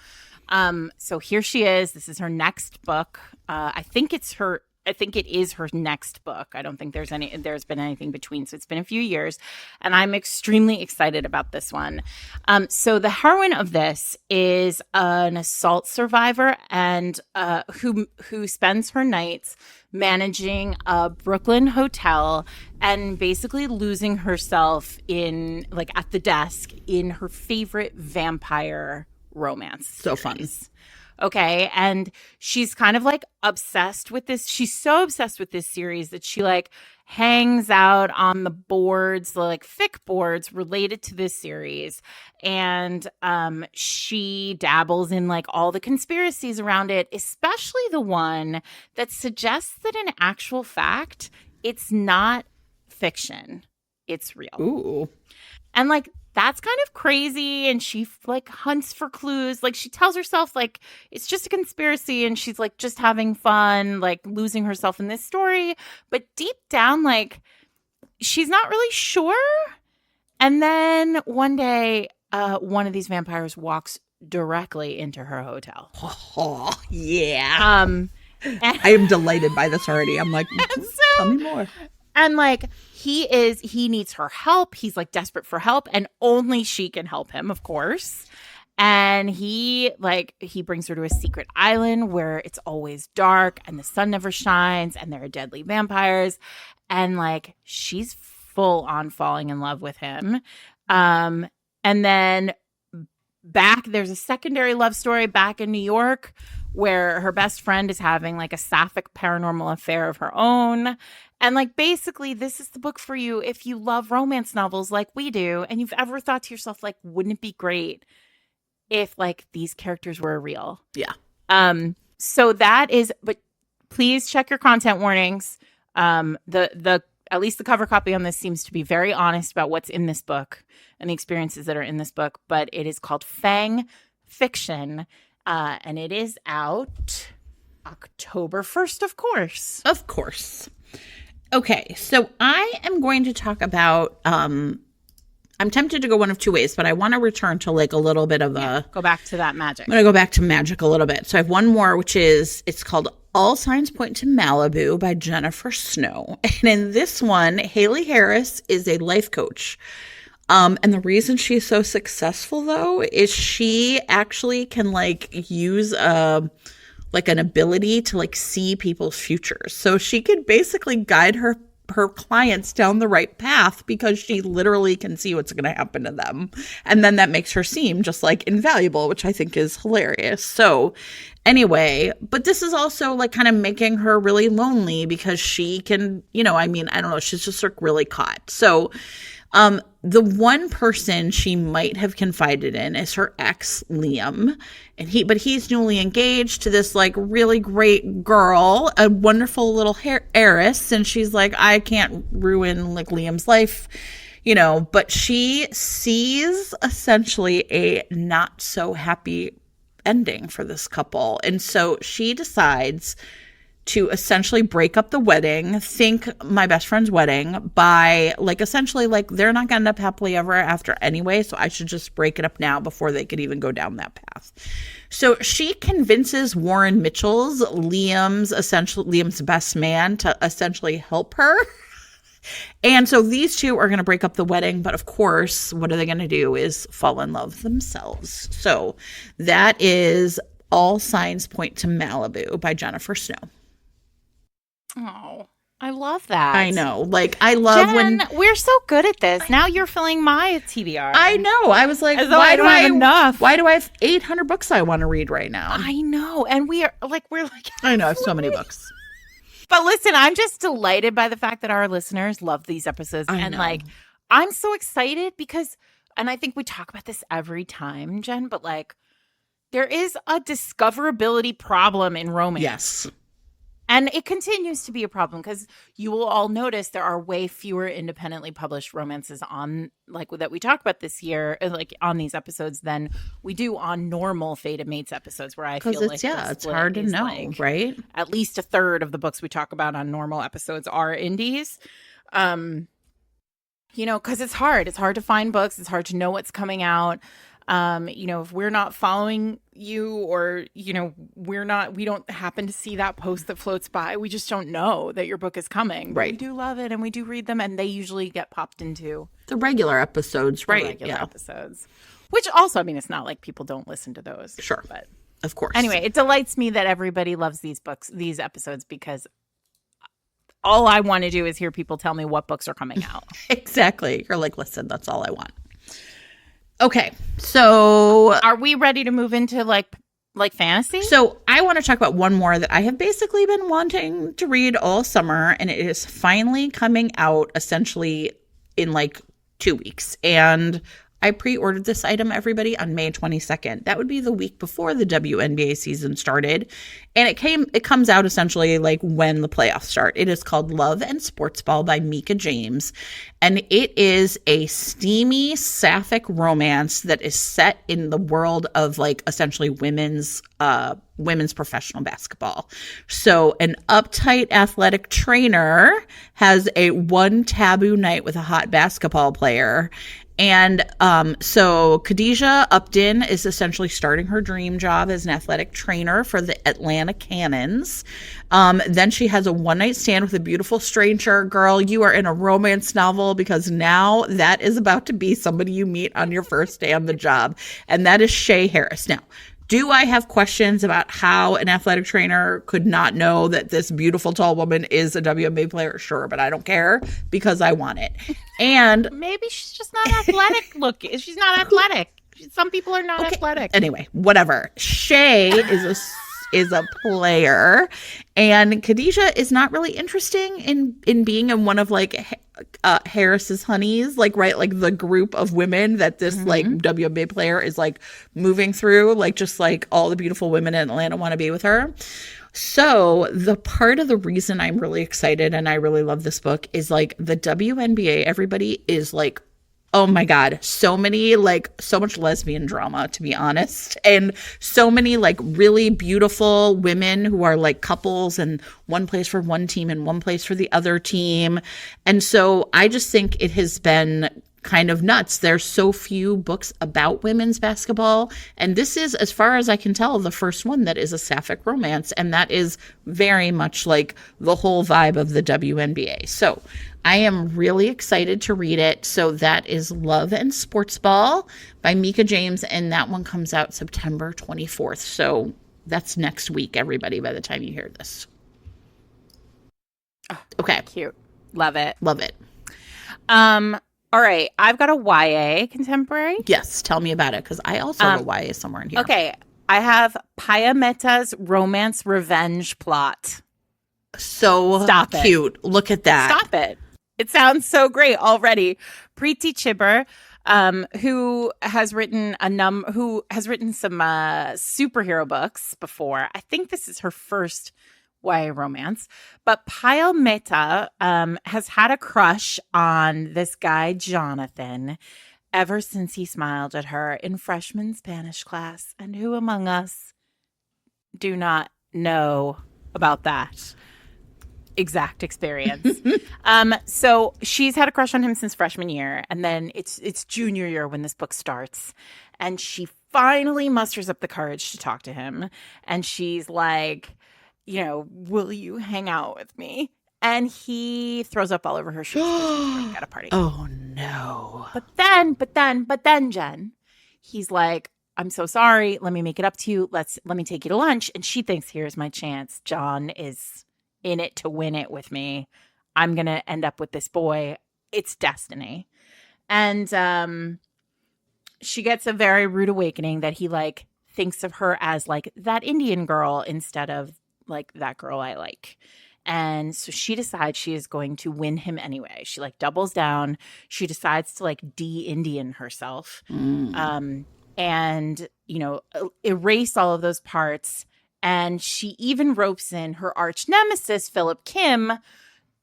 S1: So here she is. This is her next book. I think it is her next book. I don't think there's been anything between. So it's been a few years, and I'm extremely excited about this one. So the heroine of this is an assault survivor and who spends her nights managing a Brooklyn hotel and basically losing herself in like at the desk in her favorite vampire romance.
S2: So fun.
S1: Okay. And she's kind of like obsessed with this. She's so obsessed with this series that she like hangs out on the boards, the like fic boards related to this series. And she dabbles in like all the conspiracies around it, especially the one that suggests that in actual fact, it's not fiction, it's real.
S2: Ooh.
S1: And like that's kind of crazy, and she like hunts for clues. Like she tells herself like it's just a conspiracy and she's like just having fun, like losing herself in this story, but deep down like she's not really sure. And then one day one of these vampires walks directly into her hotel.
S2: Oh, yeah.
S1: And
S2: I am delighted by this already. I'm like, tell me more.
S1: And like he needs her help. He's like desperate for help, and only she can help him, of course. And he brings her to a secret island where it's always dark and the sun never shines and there are deadly vampires. And like she's full on falling in love with him. And then there's a secondary love story back in New York where her best friend is having like a sapphic paranormal affair of her own. And like basically this is the book for you if you love romance novels like we do and you've ever thought to yourself like, wouldn't it be great if like these characters were real?
S2: Yeah.
S1: So that is, but please check your content warnings. The at least the cover copy on this seems to be very honest about what's in this book and the experiences that are in this book, but it is called Fang Fiction. And it is out October 1st, of course.
S2: Of course. Okay, so I am going to talk about, I'm tempted to go one of two ways, but I want to return to like a little bit of
S1: go back to that magic.
S2: I'm going to go back to magic a little bit. So I have one more, which is, it's called All Signs Point to Malibu by Jennifer Snow. And in this one, Haley Harris is a life coach. And the reason she's so successful, though, is she actually can like use like an ability to like see people's futures. So she could basically guide her clients down the right path because she literally can see what's going to happen to them. And then that makes her seem just like invaluable, which I think is hilarious. So anyway, but this is also like kind of making her really lonely because she can, I don't know, she's just like really caught. So the one person she might have confided in is her ex, Liam. But he's newly engaged to this like really great girl, a wonderful little heiress. And she's like, I can't ruin like Liam's life, but she sees essentially a not so happy ending for this couple. And so she decides to essentially break up the wedding, think my best friend's wedding, by like essentially like they're not going to end up happily ever after anyway, so I should just break it up now before they could even go down that path. So she convinces Warren Mitchell's Liam's best man to essentially help her. And so these two are going to break up the wedding, but of course, what are they going to do is fall in love themselves. So that is All Signs Point to Malibu by Jennifer Snow.
S1: Oh, I love that.
S2: I know. Like, I love
S1: Jen, we're so good at this. Now you're filling my TBR.
S2: I know. I was like,
S1: why do I have enough?
S2: Why do I have 800 books I want to read right now?
S1: I know. And we're like.
S2: I know. I have so many books.
S1: But listen, I'm just delighted by the fact that our listeners love these episodes.
S2: I
S1: and
S2: know.
S1: like, I'm so excited because, and I think we talk about this every time, Jen, but like, there is a discoverability problem in romance.
S2: Yes.
S1: And it continues to be a problem because you will all notice there are way fewer independently published romances on like that we talk about this year, like on these episodes than we do on normal Fated Mates episodes where I feel like
S2: it's hard to know,
S1: like
S2: right?
S1: At least a third of the books we talk about on normal episodes are indies. Because it's hard. It's hard to find books. It's hard to know what's coming out. If we're not following you or, we don't happen to see that post that floats by, we just don't know that your book is coming. But
S2: right.
S1: We do love it and we do read them and they usually get popped into
S2: the regular episodes, right?
S1: Episodes. Which also, it's not like people don't listen to those.
S2: Sure.
S1: But
S2: of course.
S1: Anyway, it delights me that everybody loves these episodes because all I want to do is hear people tell me what books are coming out.
S2: Exactly. You're like, listen, that's all I want. Okay, so
S1: are we ready to move into like Like fantasy?
S2: So I want to talk about one more that I have basically been wanting to read all summer, and it is finally coming out essentially in like 2 weeks. And I pre-ordered this item, everybody, on May 22nd. That would be the week before the WNBA season started. And it comes out essentially like when the playoffs start. It is called Love and Sports Ball by Mika James. And it is a steamy sapphic romance that is set in the world of like essentially women's professional basketball. So an uptight athletic trainer has a one taboo night with a hot basketball player. And so Khadijah Upton is essentially starting her dream job as an athletic trainer for the Atlanta Cannons. Then she has a one-night stand with a beautiful stranger. Girl, you are in a romance novel, because now that is about to be somebody you meet on your first day on the job. And that is Shay Harris. Now, do I have questions about how an athletic trainer could not know that this beautiful tall woman is a WNBA player? Sure, but I don't care because I want it. And
S1: maybe she's just not athletic. Look, she's not athletic. Some people are not athletic.
S2: Anyway, whatever. Shay is a player, and Khadijah is not really interesting in being in one of like Harris's honeys, like, right, like the group of women that this like WNBA player is like moving through, like just like all the beautiful women in Atlanta want to be with her. So the part of the reason I'm really excited and I really love this book is like the WNBA, everybody is like, oh my God, so much lesbian drama, to be honest. And so many like really beautiful women who are like couples, and one plays for one team and one plays for the other team. And so I just think it has been kind of nuts. There's so few books about women's basketball. And this is, as far as I can tell, the first one that is a sapphic romance. And that is very much like the whole vibe of the WNBA. So I am really excited to read it. So that is Love and Sports Ball by Mika James. And that one comes out September 24th. So that's next week, everybody, by the time you hear this. Okay.
S1: Cute. Love it.
S2: Love it.
S1: All right. I've got a YA contemporary.
S2: Yes. Tell me about it, because I also have a YA somewhere in here.
S1: Okay. I have Paya Mehta's Romance Revenge Plot.
S2: So
S1: Stop
S2: cute. Look at that.
S1: Stop it. It sounds so great already. Preeti Chibber, who has written some superhero books before. I think this is her first YA romance. But Payal Mehta has had a crush on this guy, Jonathan, ever since he smiled at her in freshman Spanish class. And who among us do not know about that exact experience? So she's had a crush on him since freshman year, and then it's junior year when this book starts, and she finally musters up the courage to talk to him, and she's like, will you hang out with me? And he throws up all over her shoes at a party.
S2: Oh no.
S1: But then Jen, he's like, I'm so sorry, let me make it up to you, let me take you to lunch. And she thinks, here's my chance. John is in it to win it with me. I'm going to end up with this boy. It's destiny. And she gets a very rude awakening that he like thinks of her as like that Indian girl instead of like that girl I like. And so she decides she is going to win him anyway. She like doubles down. She decides to like de-Indian herself. And, erase all of those parts. And she even ropes in her arch nemesis, Philip Kim,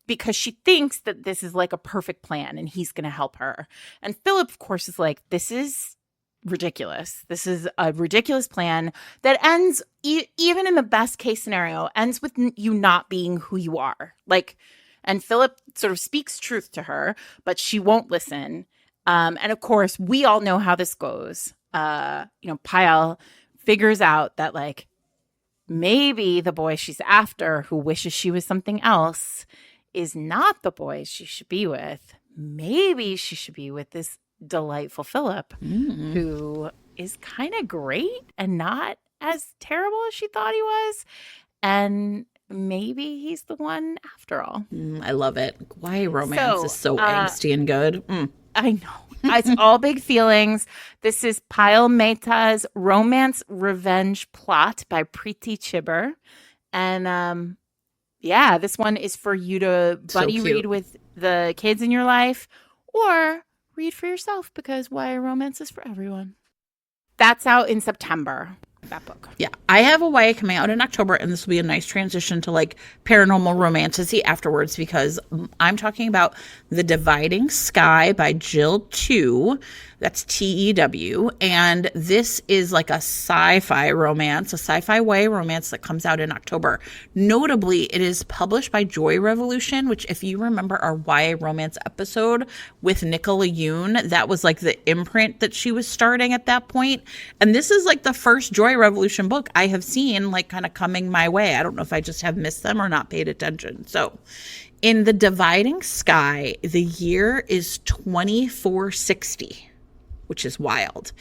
S1: because she thinks that this is like a perfect plan and he's going to help her. And Philip, of course, is like, this is ridiculous. This is a ridiculous plan that ends, even in the best case scenario, ends with you not being who you are. Like, and Philip sort of speaks truth to her, but she won't listen. And of course, we all know how this goes. Payal figures out that like, maybe the boy she's after, who wishes she was something else, is not the boy she should be with. Maybe she should be with this delightful Philip, who is kind of great and not as terrible as she thought he was. And maybe he's the one after all.
S2: I love it. Why romance is so angsty and good.
S1: I know. It's all big feelings. This is Payal Mehta's Romance Revenge Plot by Preeti Chibber. And yeah, this one is for you to buddy read with the kids in your life or read for yourself because YA romance is for everyone. That's out in September, that book.
S2: Yeah, I have a YA coming out in October, and this will be a nice transition to like paranormal romantasy afterwards because I'm talking about The Dividing Sky by Jill Tew. That's Tew. And this is like a sci-fi romance, a sci-fi YA romance that comes out in October. Notably, it is published by Joy Revolution, which if you remember our YA romance episode with Nicola Yoon, that was like the imprint that she was starting at that point. And this is like the first Joy Revolution book I have seen like kind of coming my way. I don't know if I just have missed them or not paid attention. So in The Dividing Sky, the year is 2460. Which is wild.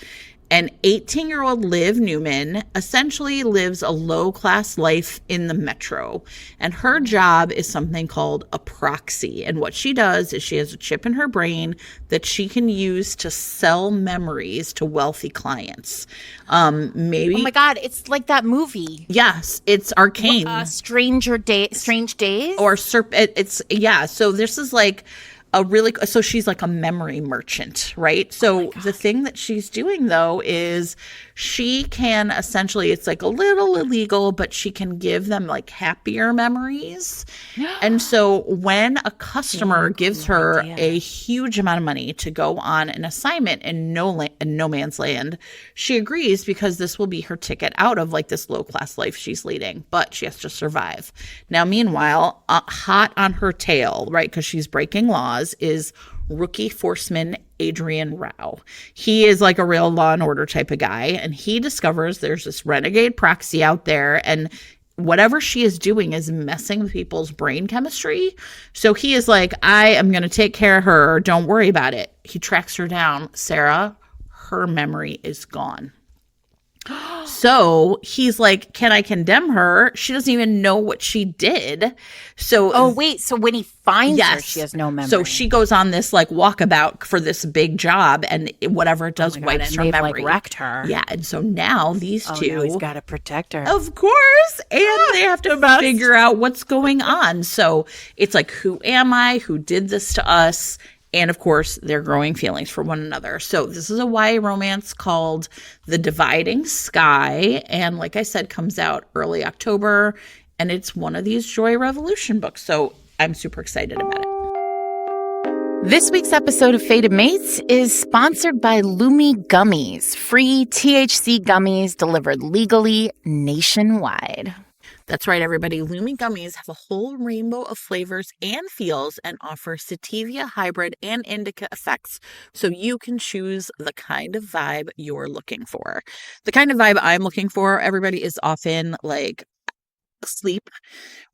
S2: And 18-year-old Liv Newman essentially lives a low-class life in the metro. And her job is something called a proxy. And what she does is she has a chip in her brain that she can use to sell memories to wealthy clients. Maybe.
S1: Oh my God, it's like that movie.
S2: Yes, it's Arcane.
S1: Strange Days?
S2: Or it's, yeah. So this is like so she's like a memory merchant, right? So the thing that she's doing though is she can essentially, it's like a little illegal, but she can give them like happier memories. And so when a customer gives her a huge amount of money to go on an assignment in no man's land, she agrees because this will be her ticket out of like this low class life she's leading, but she has to survive. Now, meanwhile, hot on her tail, right? Because she's breaking laws, is rookie forceman Adrian Rao. He is like a real Law and Order type of guy, and he discovers there's this renegade proxy out there, and whatever she is doing is messing with people's brain chemistry. So he is like, I am going to take care of her. Don't worry about it. He tracks her down. Sarah, her memory is gone. So he's like, can I condemn her? She doesn't even know what she did. So
S1: so when he finds her, she has no memory.
S2: So she goes on this like walkabout for this big job, and whatever it does wipes her memory.
S1: Like wrecked her.
S2: Yeah, and so now these two,
S1: now he's got to protect her,
S2: of course, and they have to figure out what's going on. So it's like, who am I? Who did this to us? And of course, they're growing feelings for one another. So this is a YA romance called The Dividing Sky. And like I said, comes out early October. And it's one of these Joy Revolution books. So I'm super excited about it.
S1: This week's episode of Fated Mates is sponsored by Lumi Gummies, free THC gummies delivered legally nationwide.
S2: That's right, everybody. Lumi Gummies have a whole rainbow of flavors and feels and offer sativa, hybrid, and indica effects so you can choose the kind of vibe you're looking for. The kind of vibe I'm looking for, everybody, is often like sleep,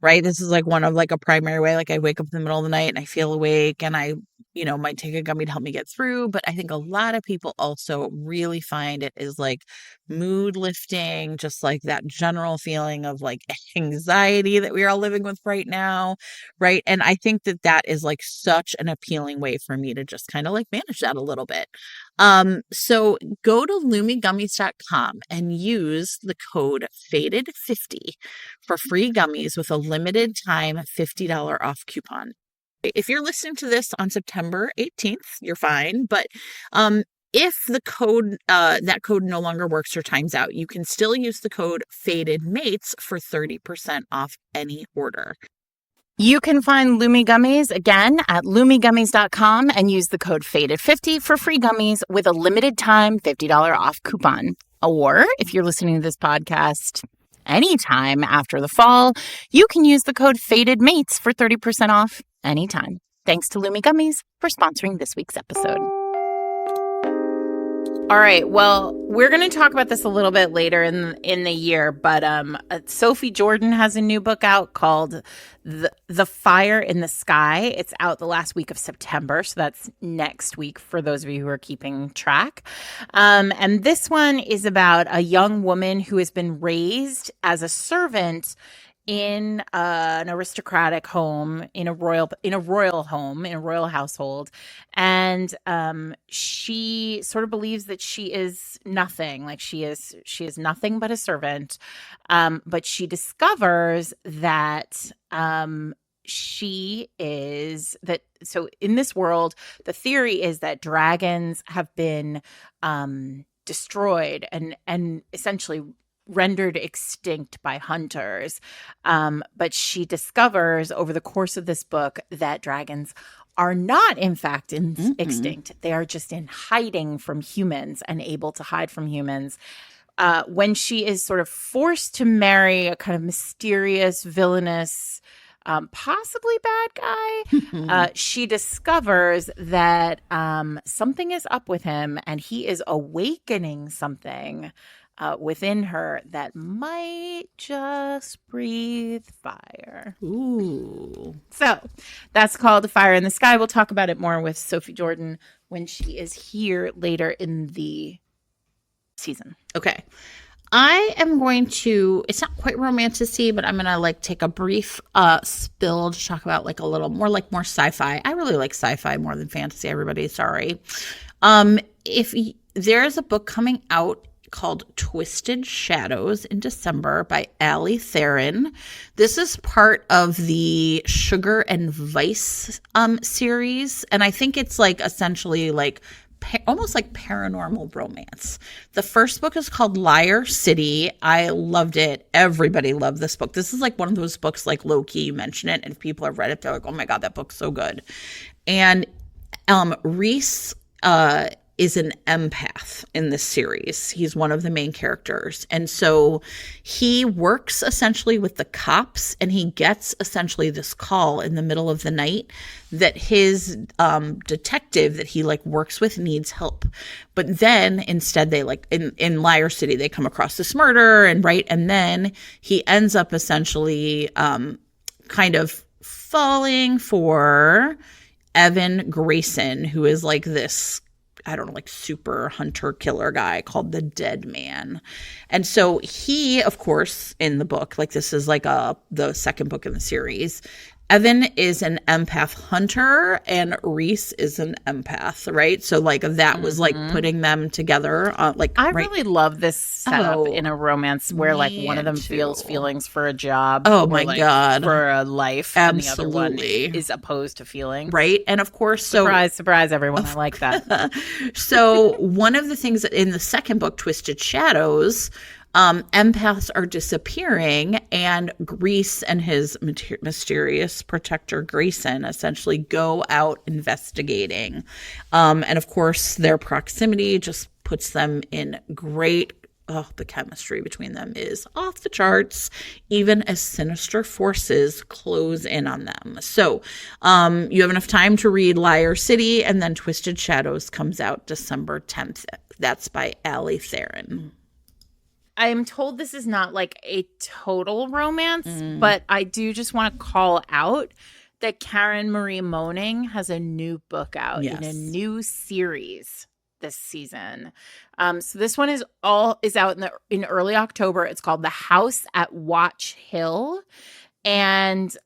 S2: right? This is like one of like a primary way. Like I wake up in the middle of the night and I feel awake and I might take a gummy to help me get through. But I think a lot of people also really find it is like mood lifting, just like that general feeling of like anxiety that we are all living with right now. Right. And I think that that is like such an appealing way for me to just kind of like manage that a little bit. So go to lumigummies.com and use the code FADED50 for free gummies with a limited time $50 off coupon. If you're listening to this on September 18th, you're fine. But if the code, that code no longer works or times out, you can still use the code FADEDMATES for 30% off any order.
S1: You can find Lumi Gummies again at lumigummies.com and use the code FADED50 for free gummies with a limited time $50 off coupon. Or if you're listening to this podcast anytime after the fall, you can use the code FADEDMATES for 30% off anytime. Thanks to Lumi Gummies for sponsoring this week's episode. All right, well, we're going to talk about this a little bit later in the year, but Sophie Jordan has a new book out called The Fire in the Sky. It's out the last week of September, so that's next week for those of you who are keeping track. And this one is about a young woman who has been raised as a servant in an aristocratic home, in a royal home, in a royal household, and she sort of believes that she is nothing, like she is nothing but a servant. But she discovers that she is that so in this world, the theory is that dragons have been destroyed and essentially rendered extinct by hunters. But she discovers over the course of this book that dragons are not, in fact, extinct. They are just in hiding from humans and able to hide from humans. When she is sort of forced to marry a kind of mysterious, villainous, possibly bad guy, she discovers that something is up with him and he is awakening something within her that might just breathe fire.
S2: Ooh.
S1: So that's called Fire in the Sky. We'll talk about it more with Sophie Jordan when she is here later in the season.
S2: Okay. I am going to, it's not quite romantic-y, but I'm going to like take a brief spill to talk about like a little more sci-fi. I really like sci-fi more than fantasy, everybody. Sorry. There is a book coming out called Twisted Shadows in December by Ali Theron. This is part of the Sugar and Vice series. And I think it's like essentially like almost like paranormal romance. The first book is called Liar City. I loved it. Everybody loved this book. This is like one of those books like low-key, you mention it and if people have read it, they're like, oh my God, that book's so good. And Reese is an empath in this series. He's one of the main characters. And so he works essentially with the cops and he gets essentially this call in the middle of the night that his detective that he like works with needs help. But then instead they like in Liar City, they come across this murder and then he ends up essentially kind of falling for Evan Grayson, who is like this, I don't know, like super hunter killer guy called the Dead Man. And so he, of course, in the book, like this is like the second book in the series, Evan is an empath hunter and Reese is an empath, right? So like that was like putting them together.
S1: I really love this setup in a romance where like one of them feels feelings for a job.
S2: Oh my God.
S1: For a life.
S2: Absolutely.
S1: And the other one is opposed to feeling.
S2: Right. And of course,
S1: surprise, everyone. I like that.
S2: So one of the things that in the second book, Twisted Shadows, empaths are disappearing and Reese and his mysterious protector Grayson essentially go out investigating. And of course, their proximity just puts them in great, the chemistry between them is off the charts, even as sinister forces close in on them. So you have enough time to read Liar City, and then Twisted Shadows comes out December 10th. That's by Ali Theron.
S1: I'm told this is not like a total romance, but I do just want to call out that Karen Marie Moning has a new book out in a new series this season. So this one is out in early October. It's called The House at Watch Hill. And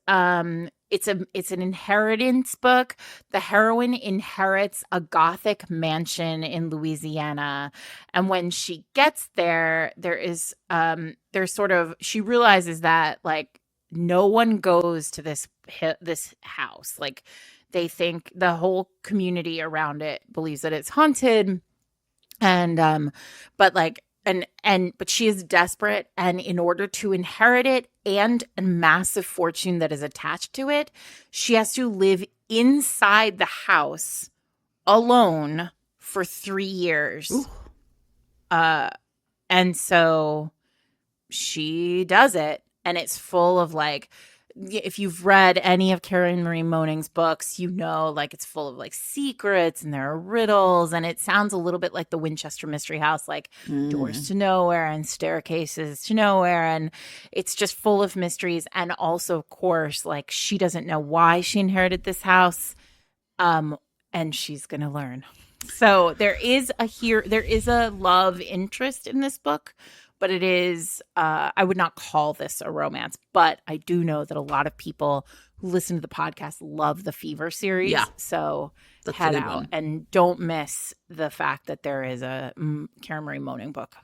S1: it's an inheritance book. The heroine inherits a Gothic mansion in Louisiana, and when she gets there, she realizes that like no one goes to this house. Like they think the whole community around it believes that it's haunted, and but she is desperate, and in order to inherit it and a massive fortune that is attached to it, she has to live inside the house alone for 3 years. And so she does it, and it's full of like, if you've read any of Karen Marie Moning's books, you know, like it's full of like secrets and there are riddles, and it sounds a little bit like the Winchester Mystery House, like doors to nowhere and staircases to nowhere, and it's just full of mysteries. And also, of course, like she doesn't know why she inherited this house, and she's gonna learn. So there is a love interest in this book, but it is, I would not call this a romance, but I do know that a lot of people who listen to the podcast love the Fever series.
S2: Yeah.
S1: So
S2: That's
S1: head
S2: a good
S1: out
S2: one.
S1: and don't miss the fact that there is a Karen Marie Moning book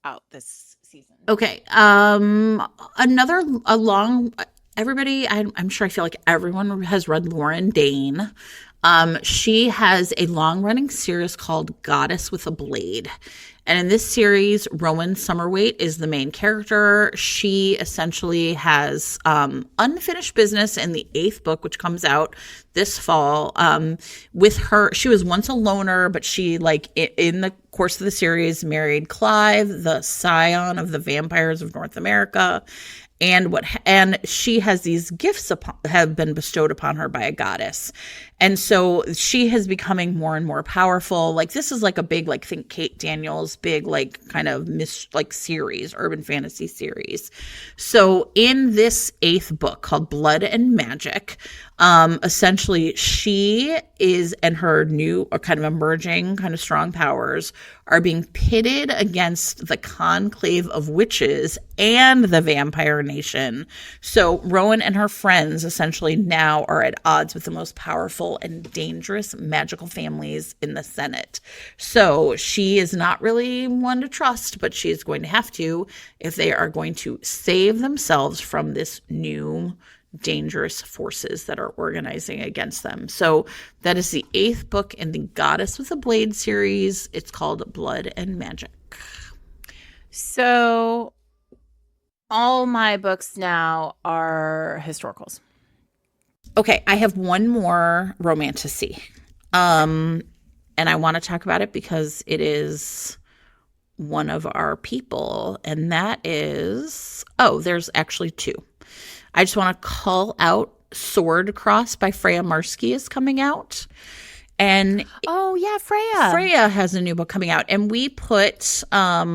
S1: out this season.
S2: Okay. Everybody, I'm sure I feel like everyone has read Lauren Dane. She has a long-running series called Goddess with a Blade. And in this series, Rowan Summerwaite is the main character. She essentially has unfinished business in the 8th book, which comes out this fall. With her, she was once a loner, but she, like, in the course of the series, married Clive, the scion of the vampires of North America. And she has these gifts have been bestowed upon her by a goddess. And so she is becoming more and more powerful. Like, this is like a big, like, think Kate Daniels, big, like, kind of series, urban fantasy series. So in this 8th book called Blood and Magic, essentially she is, and her new or kind of emerging kind of strong powers are being pitted against the conclave of witches and the vampire nation. So Rowan and her friends essentially now are at odds with the most powerful and dangerous magical families in the Senate. So she is not really one to trust, but she is going to have to if they are going to save themselves from this new dangerous forces that are organizing against them. So that is the 8th book in the Goddess with a Blade series. It's called Blood and Magic.
S1: So all my books now are historicals.
S2: Okay, I have one more romantasy. And I want to talk about it because it is one of our people, and that is, there's actually 2. I just want to call out Sword Cross by Freya Marsky is coming out. And
S1: oh yeah, Freya.
S2: Freya has a new book coming out, and we put
S1: A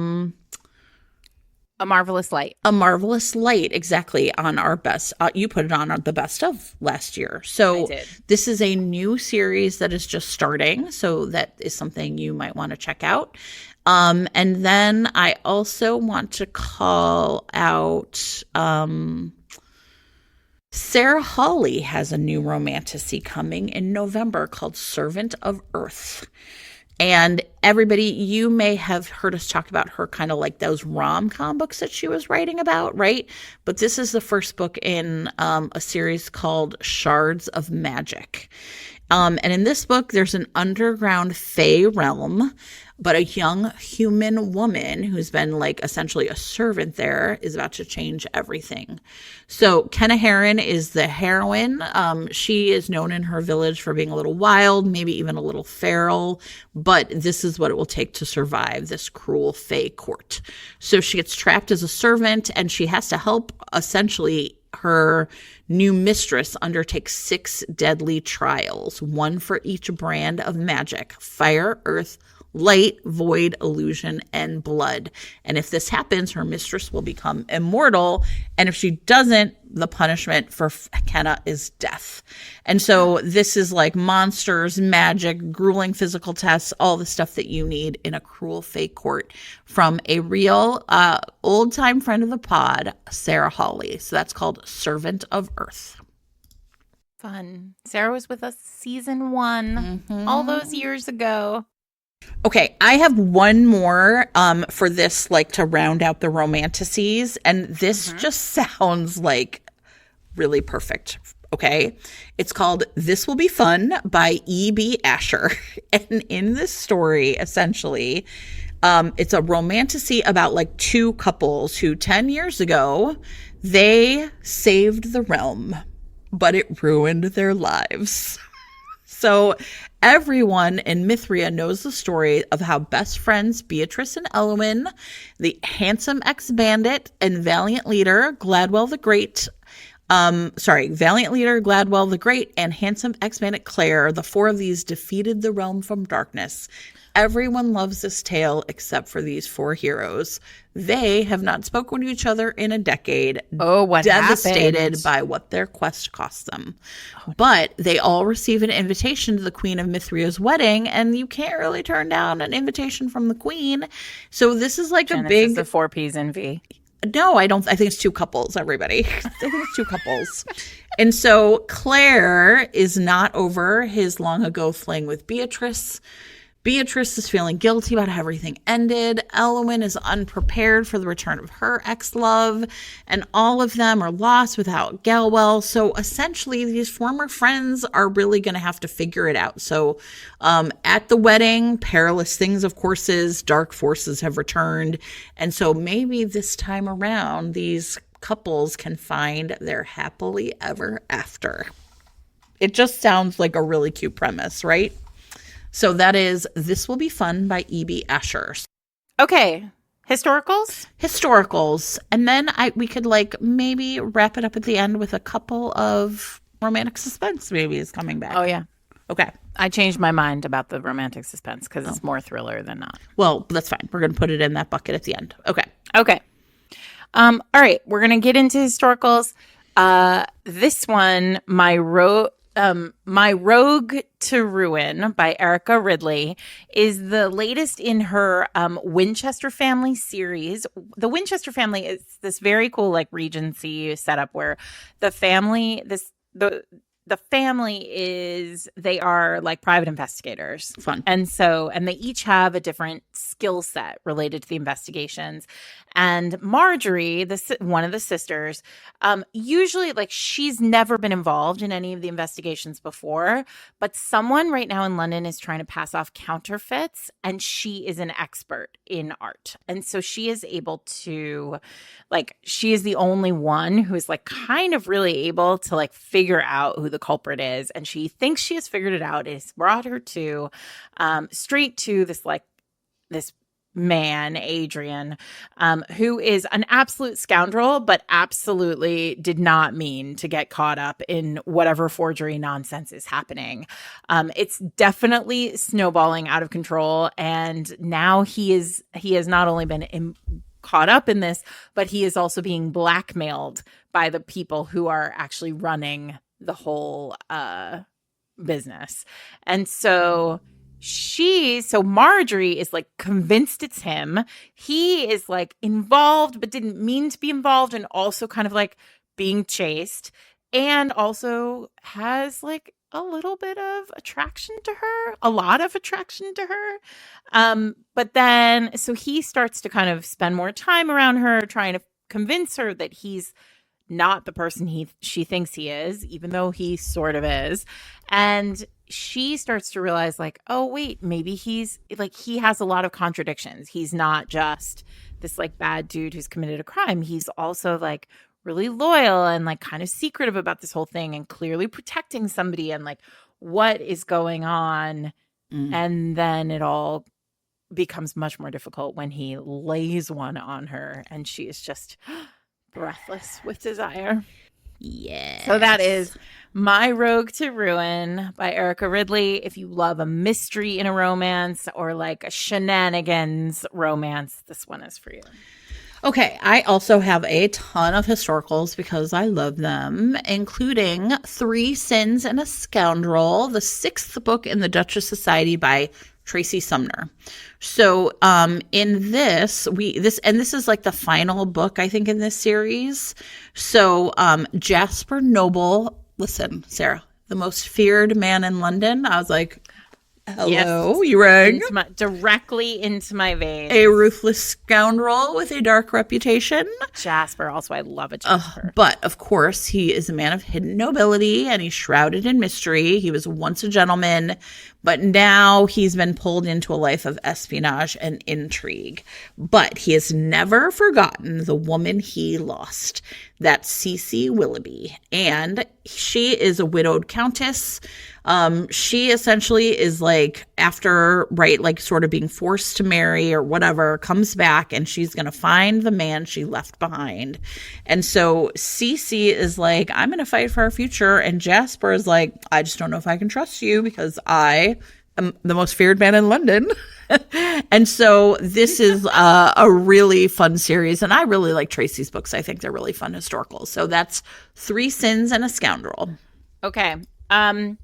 S1: Marvelous Light.
S2: A Marvelous Light, exactly, on our best. You put it on the best of last year. So this is a new series that is just starting. So that is something you might want to check out. And then I also want to call out Sarah Hawley has a new romantasy coming in November called Servant of Earth. And everybody, you may have heard us talk about her kind of like those rom-com books that she was writing about, right? But this is the first book in a series called Shards of Magic. And in this book, there's an underground fae realm, but a young human woman who's been like essentially a servant there is about to change everything. So Kenna Heron is the heroine. She is known in her village for being a little wild, maybe even a little feral, but this is what it will take to survive this cruel fae court. So she gets trapped as a servant, and she has to help essentially her new mistress undertake 6 deadly trials, one for each brand of magic: fire, earth, light, void, illusion, and blood. And if this happens, her mistress will become immortal. And if she doesn't, the punishment for Kenna is death. And so this is like monsters, magic, grueling physical tests, all the stuff that you need in a cruel fate court from a real old-time friend of the pod, Sarah Hawley. So that's called Servant of Earth.
S1: Fun. Sarah was with us season 1 all those years ago.
S2: Okay, I have one more for this, like, to round out the romantasies, and this just sounds like really perfect. Okay, it's called This Will Be Fun by E.B. Asher. And in this story, essentially, it's a romantasy about like 2 couples who 10 years ago, they saved the realm, but it ruined their lives. So everyone in Mithria knows the story of how best friends Beatrice and Elwyn, the handsome ex-bandit and valiant leader Gladwell the Great, Valiant Leader, Gladwell the Great, and handsome ex-bandit Claire, the four of these defeated the realm from darkness. Everyone loves this tale except for these four heroes. They have not spoken to each other in a decade.
S1: Oh, what
S2: devastated
S1: happened?
S2: by what their quest cost them. But they all receive an invitation to the Queen of Mithrilia's wedding, and you can't really turn down an invitation from the Queen. So this is like
S1: Genesis,
S2: a big...
S1: the 4 Ps and V.
S2: No, I don't. I think it's two couples, everybody. I think it's two couples. And so Claire is not over his long ago fling with Beatrice. Beatrice is feeling guilty about how everything ended. Elwyn is unprepared for the return of her ex-love. And all of them are lost without Galwell. So essentially, these former friends are really going to have to figure it out. So at the wedding, perilous things, of course, dark forces have returned. And so maybe this time around, these couples can find their happily ever after. It just sounds like a really cute premise, right? So that is This Will Be Fun by E.B. Asher.
S1: Okay. Historicals?
S2: And then we could maybe wrap it up at the end with a couple of romantic suspense maybe is coming back.
S1: Oh, yeah.
S2: Okay.
S1: I changed my mind about the romantic suspense because it's more thriller than not.
S2: Well, that's fine. We're going to put it in that bucket at the end. Okay.
S1: All right. We're going to get into historicals. This one, My Rogue to Ruin by Erica Ridley is the latest in her Winchester family series. The Winchester family is this very cool Regency setup where the family they are private investigators.
S2: Fun.
S1: And they each have a different skill set related to the investigations. And Marjorie, one of the sisters, usually she's never been involved in any of the investigations before, but someone right now in London is trying to pass off counterfeits, and she is an expert in art. And so she is able to she is the only one who is kind of really able to figure out who the culprit is. And she thinks she has figured it out. It's brought her to straight to this man, Adrian, who is an absolute scoundrel, but absolutely did not mean to get caught up in whatever forgery nonsense is happening. It's definitely snowballing out of control. And now he has not only been caught up in this, but he is also being blackmailed by the people who are actually running the whole business. And so Marjorie is convinced it's him. He is involved, but didn't mean to be involved, and also kind of being chased, and also has a little bit of attraction to her, a lot of attraction to her. But then, so he starts to kind of spend more time around her, trying to convince her that he's not the person she thinks he is, even though he sort of is. And she starts to realize oh, wait, maybe he's he has a lot of contradictions. He's not just this bad dude who's committed a crime. He's also really loyal and kind of secretive about this whole thing, and clearly protecting somebody, and what is going on. And then it all becomes much more difficult when he lays one on her, and she is just breathless with desire.
S2: Yeah.
S1: So that is My Rogue to Ruin by Erica Ridley. If you love a mystery in a romance, or a shenanigans romance, this one is for you.
S2: Okay, I also have a ton of historicals because I love them, including 3 Sins and a Scoundrel, the 6th book in the Duchess Society by Tracy Sumner. So in this is the final book, I think, in this series. So Jasper Noble, listen, Sarah, the most feared man in London. I was like, hello, yes, you rang.
S1: Directly into my veins.
S2: A ruthless scoundrel with a dark reputation.
S1: Jasper, also, I love a Jasper.
S2: But, of course, he is a man of hidden nobility, and he's shrouded in mystery. He was once a gentleman, but now he's been pulled into a life of espionage and intrigue. But he has never forgotten the woman he lost. That's Cece Willoughby. And she is a widowed countess. She essentially is like, after, right, like sort of being forced to marry or whatever, comes back and she's going to find the man she left behind. And so Cece is like, I'm going to fight for our future. And Jasper is like, I just don't know if I can trust you because I am the most feared man in London. And so this is a really fun series. And I really like Tracy's books. I think they're really fun historicals. So that's Three Sins and a Scoundrel.
S1: Okay. Have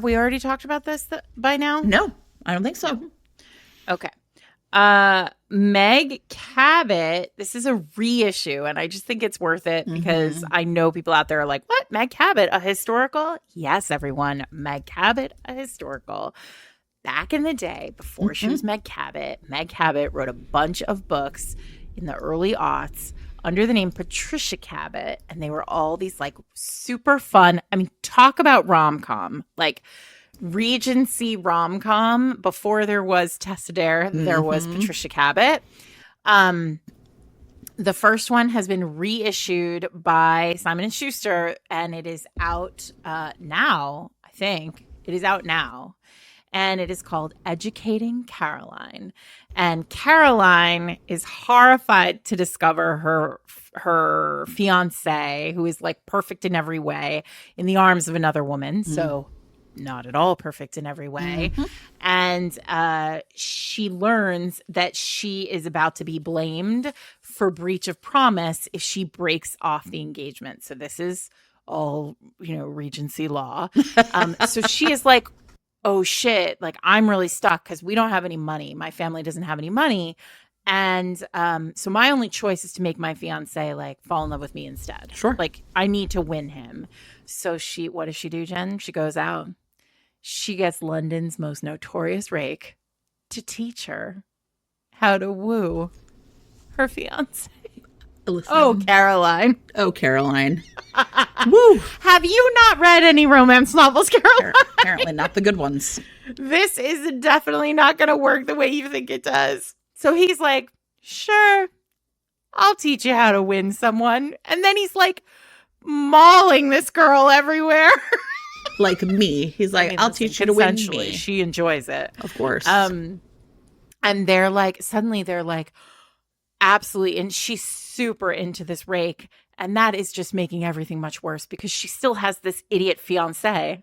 S1: we already talked about this by now?
S2: No, I don't think so.
S1: Okay. Meg Cabot, this is a reissue, and I just think it's worth it because I know people out there are like, what? Meg Cabot, a historical? Yes, everyone. Meg Cabot, a historical. Back in the day, before she was Meg Cabot wrote a bunch of books in the early aughts under the name Patricia Cabot, and they were all these like super fun. I mean, talk about rom-com, like Regency rom-com. Before there was Tessa Dare, there was Patricia Cabot. The first one has been reissued by Simon & Schuster, and it is out now, I think. It is out now. And it is called Educating Caroline. And Caroline is horrified to discover her fiance, who is like perfect in every way, in the arms of another woman. So not at all perfect in every way. And she learns that she is about to be blamed for breach of promise if she breaks off the engagement. So this is all, Regency law. So she is like, oh shit, like I'm really stuck because we don't have any money. My family doesn't have any money. And so my only choice is to make my fiance like fall in love with me instead.
S2: Sure.
S1: Like I need to win him. So what does she do, Jen? She goes out. She gets London's most notorious rake to teach her how to woo her fiance.
S2: Listen.
S1: Oh, Caroline.
S2: Oh, Caroline. Woo.
S1: Have you not read any romance novels, Caroline?
S2: Apparently not the good ones.
S1: This is definitely not going to work the way you think it does. So he's like, sure, I'll teach you how to win someone. And then he's like mauling this girl everywhere.
S2: Like me. He's like, I'll teach you to win me.
S1: She enjoys it.
S2: Of course.
S1: And they're like, suddenly they're like, absolutely. And she's super into this rake. And that is just making everything much worse because she still has this idiot fiance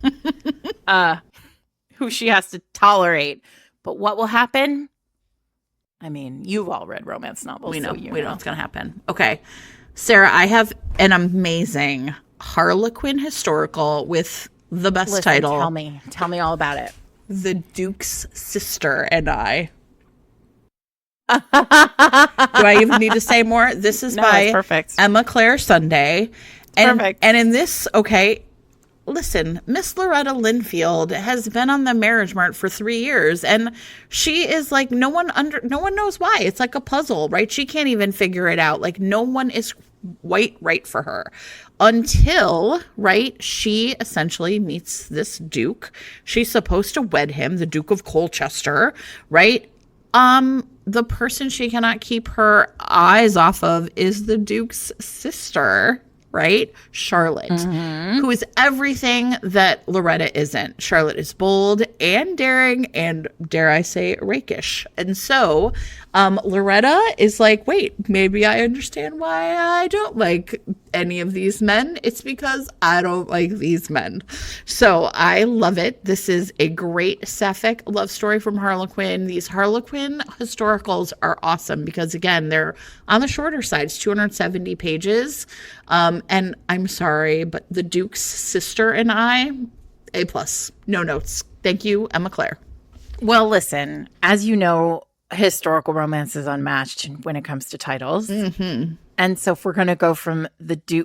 S1: who she has to tolerate. But what will happen? I mean, you've all read romance novels.
S2: We know.
S1: So
S2: we know what's going to happen. Okay. Sarah, I have an amazing Harlequin historical with the best title.
S1: Tell me all about it.
S2: The Duke's Sister and I. Do I even need to say more? This is by
S1: perfect.
S2: Emma Claire Sunday. And,
S1: perfect.
S2: And in this, okay, listen, Miss Loretta Linfield has been on the marriage mart for 3 years, and she is like, no one knows why. It's like a puzzle, right? She can't even figure it out. Like, no one is right for her until, right, she essentially meets this duke. She's supposed to wed him, the Duke of Colchester, right? The person she cannot keep her eyes off of is the Duke's sister, right? Charlotte, who is everything that Loretta isn't. Charlotte is bold and daring and, dare I say, rakish. And so Loretta is like, wait, maybe I understand why I don't like any of these men. It's because I don't like these men. So I love it. This is a great sapphic love story from Harlequin. These Harlequin historicals are awesome because, again, they're on the shorter side. It's 270 pages. And I'm sorry, but the Duke's Sister and I, A+. No notes. Thank you, Emma Claire.
S1: Well, listen, as you know, historical romance is unmatched when it comes to titles. And so if we're going to go from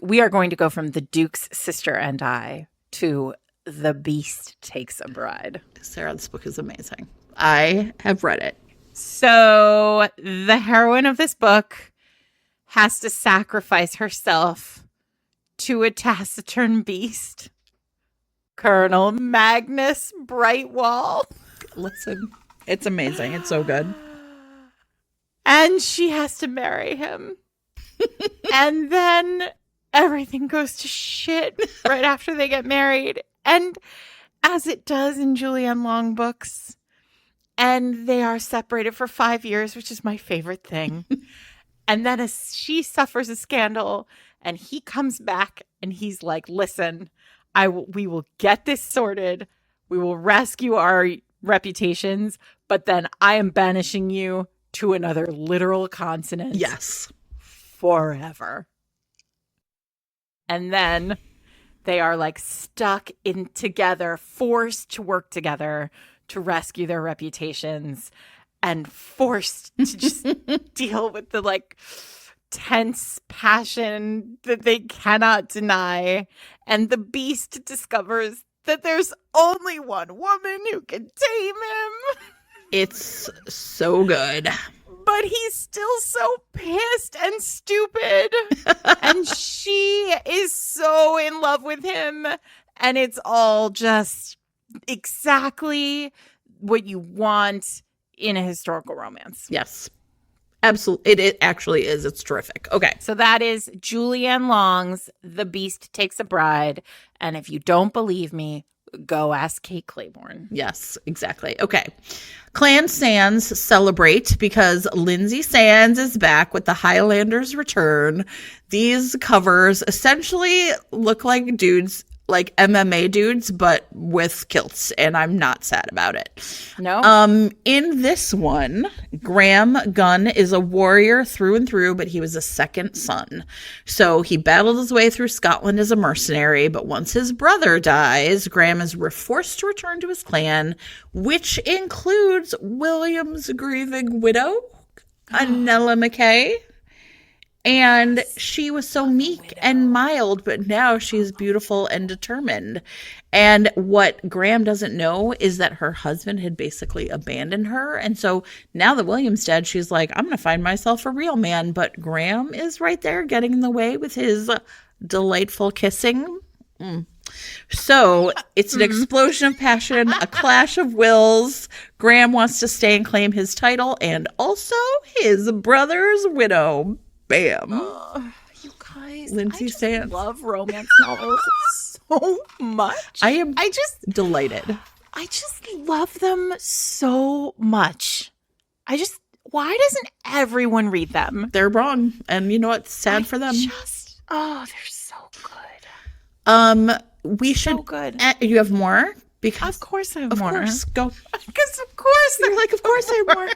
S1: we are going to go from The Duke's Sister and I to The Beast Takes a Bride.
S2: Sarah, this book is amazing. I have read it.
S1: So the heroine of this book has to sacrifice herself to a taciturn beast, Colonel Magnus Brightwall.
S2: Listen, it's amazing. It's so good.
S1: And she has to marry him. And then everything goes to shit right after they get married. And as it does in Julianne Long books. And they are separated for 5 years, which is my favorite thing. And then she suffers a scandal and he comes back and he's like, listen, we will get this sorted. We will rescue our reputations, but then I am banishing you to another literal continent.
S2: Yes.
S1: Forever. And then they are like stuck in together, forced to work together to rescue their reputations and forced to just deal with the like tense passion that they cannot deny. And the beast discovers that there's only one woman who can tame him.
S2: It's so good.
S1: But he's still so pissed and stupid. And she is so in love with him. And it's all just exactly what you want in a historical romance.
S2: Yes. Absolutely. It actually is. It's terrific. Okay.
S1: So that is Julianne Long's The Beast Takes a Bride. And if you don't believe me, go ask Kate Claiborne.
S2: Yes, exactly. Okay. Clan Sands celebrate because Lindsay Sands is back with the Highlanders Return. These covers essentially look like dudes, like MMA dudes, but with kilts, and I'm not sad about it.
S1: No?
S2: In this one, Graham Gunn is a warrior through and through, but he was a second son. So he battled his way through Scotland as a mercenary, but once his brother dies, Graham is forced to return to his clan, which includes William's grieving widow, Anella McKay. And she was so meek and mild, but now she's beautiful and determined. And what Graham doesn't know is that her husband had basically abandoned her. And so now that William's dead, she's like, I'm going to find myself a real man. But Graham is right there getting in the way with his delightful kissing. So it's an explosion of passion, a clash of wills. Graham wants to stay and claim his title and also his brother's widow. Bam.
S1: You guys,
S2: Lindsay Sands.
S1: Love romance novels so much.
S2: I just delighted.
S1: I just love them so much. Why doesn't everyone read them?
S2: They're wrong. And you know what? Sad for them.
S1: They're so good.
S2: We should.
S1: So good.
S2: You have more? Because
S1: of course I have more.
S2: Of course. Go.
S1: Because of course.
S2: You're like, of course I have more.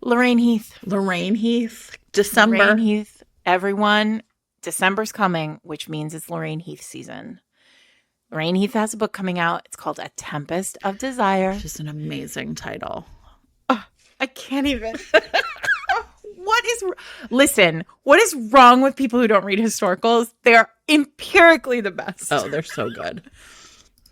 S1: Lorraine Heath.
S2: December.
S1: Lorraine Heath. Everyone, December's coming, which means it's Lorraine Heath season. Lorraine Heath has a book coming out. It's called A Tempest of Desire.
S2: Just an amazing title.
S1: Oh, I can't even. Listen, what is wrong with people who don't read historicals? They are empirically the best.
S2: Oh, they're so good.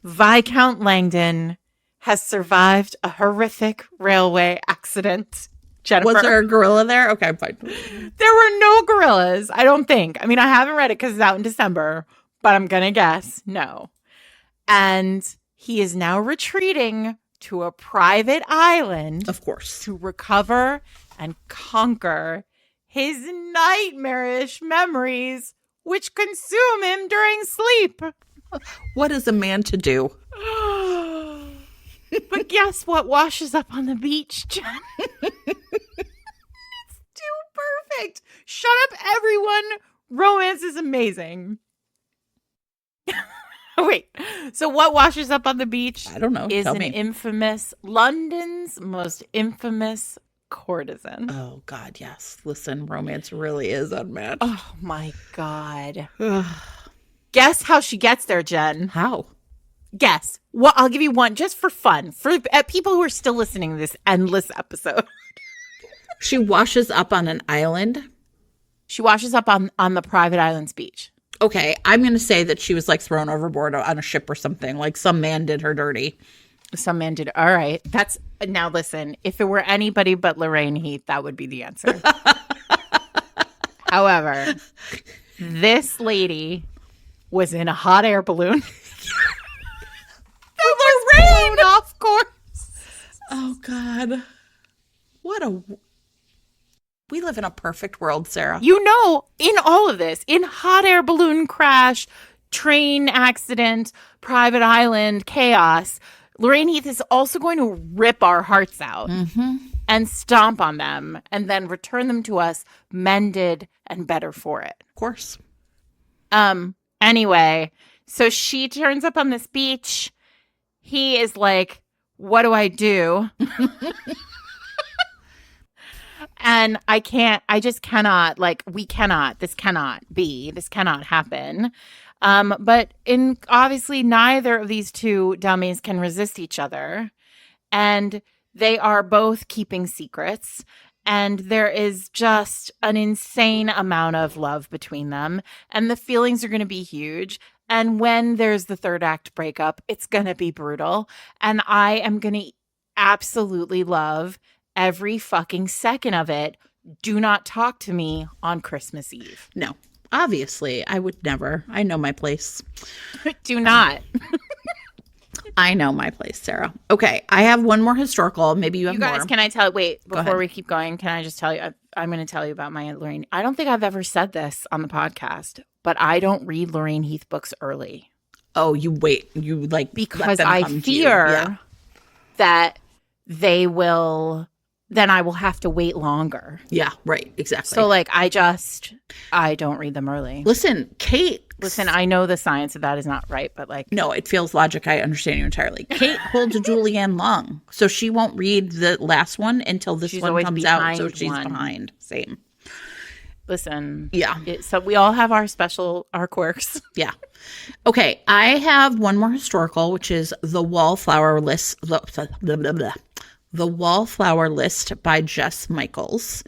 S1: Viscount Langdon has survived a horrific railway accident. Jennifer.
S2: Was there a gorilla there? Okay, fine.
S1: There were no gorillas, I don't think. I mean, I haven't read it because it's out in December, but I'm going to guess no. And he is now retreating to a private island.
S2: Of course.
S1: To recover and conquer his nightmarish memories, which consume him during sleep.
S2: What is a man to do?
S1: But guess what washes up on the beach, Jen? It's too perfect. Shut up, everyone. Romance is amazing. Wait, so what washes up on the beach?
S2: I don't know.
S1: Is
S2: Tell
S1: an
S2: me.
S1: infamous, London's most infamous courtesan.
S2: Oh, God, yes. Listen, romance really is unmatched.
S1: Oh, my God. Guess how she gets there, Jen.
S2: How?
S1: Guess. Well, I'll give you one just for fun. For people who are still listening to this endless episode.
S2: She washes up on an island?
S1: She washes up on the private island's beach.
S2: Okay, I'm going to say that she was like thrown overboard on a ship or something. Like some man did her dirty.
S1: Some man did. All right. Now listen, if it were anybody but Lorraine Heath, that would be the answer. However, this lady was in a hot air balloon. Lorraine, of course.
S2: Oh, God. What a... We live in a perfect world, Sarah.
S1: You know, in all of this, in hot air balloon crash, train accident, private island, chaos, Lorraine Heath is also going to rip our hearts out and stomp on them and then return them to us mended and better for it.
S2: Of course.
S1: Anyway, so she turns up on this beach. He is like, what do I do? And I just cannot, like, this cannot happen. But obviously neither of these two dummies can resist each other. And they are both keeping secrets. And there is just an insane amount of love between them. And the feelings are going to be huge. And when there's the third act breakup, it's going to be brutal. And I am going to absolutely love every fucking second of it. Do not talk to me on Christmas Eve.
S2: No, obviously, I would never. I know my place.
S1: Do not.
S2: I know my place, Sarah. Okay, I have one more historical. Maybe you have more.
S1: You guys, can I tell? Wait, before we keep going, can I just tell you? I'm going to tell you about my Lorraine. I don't think I've ever said this on the podcast, but I don't read Lorraine Heath books early.
S2: Oh, you wait. You like
S1: because I fear that they will. Then I will have to wait longer.
S2: Yeah, right. Exactly.
S1: So like, I don't read them early.
S2: Listen, Kate.
S1: Listen, I know the science of that is not right, but like.
S2: No, it feels logic. I understand you entirely. Kate holds a Julianne Long. So she won't read the last one until this one comes out. So she's behind. Same.
S1: Listen.
S2: Yeah.
S1: So we all have our quirks.
S2: Yeah. Okay. I have one more historical, which is The Wallflower List. The Wallflower List by Jess Michaels.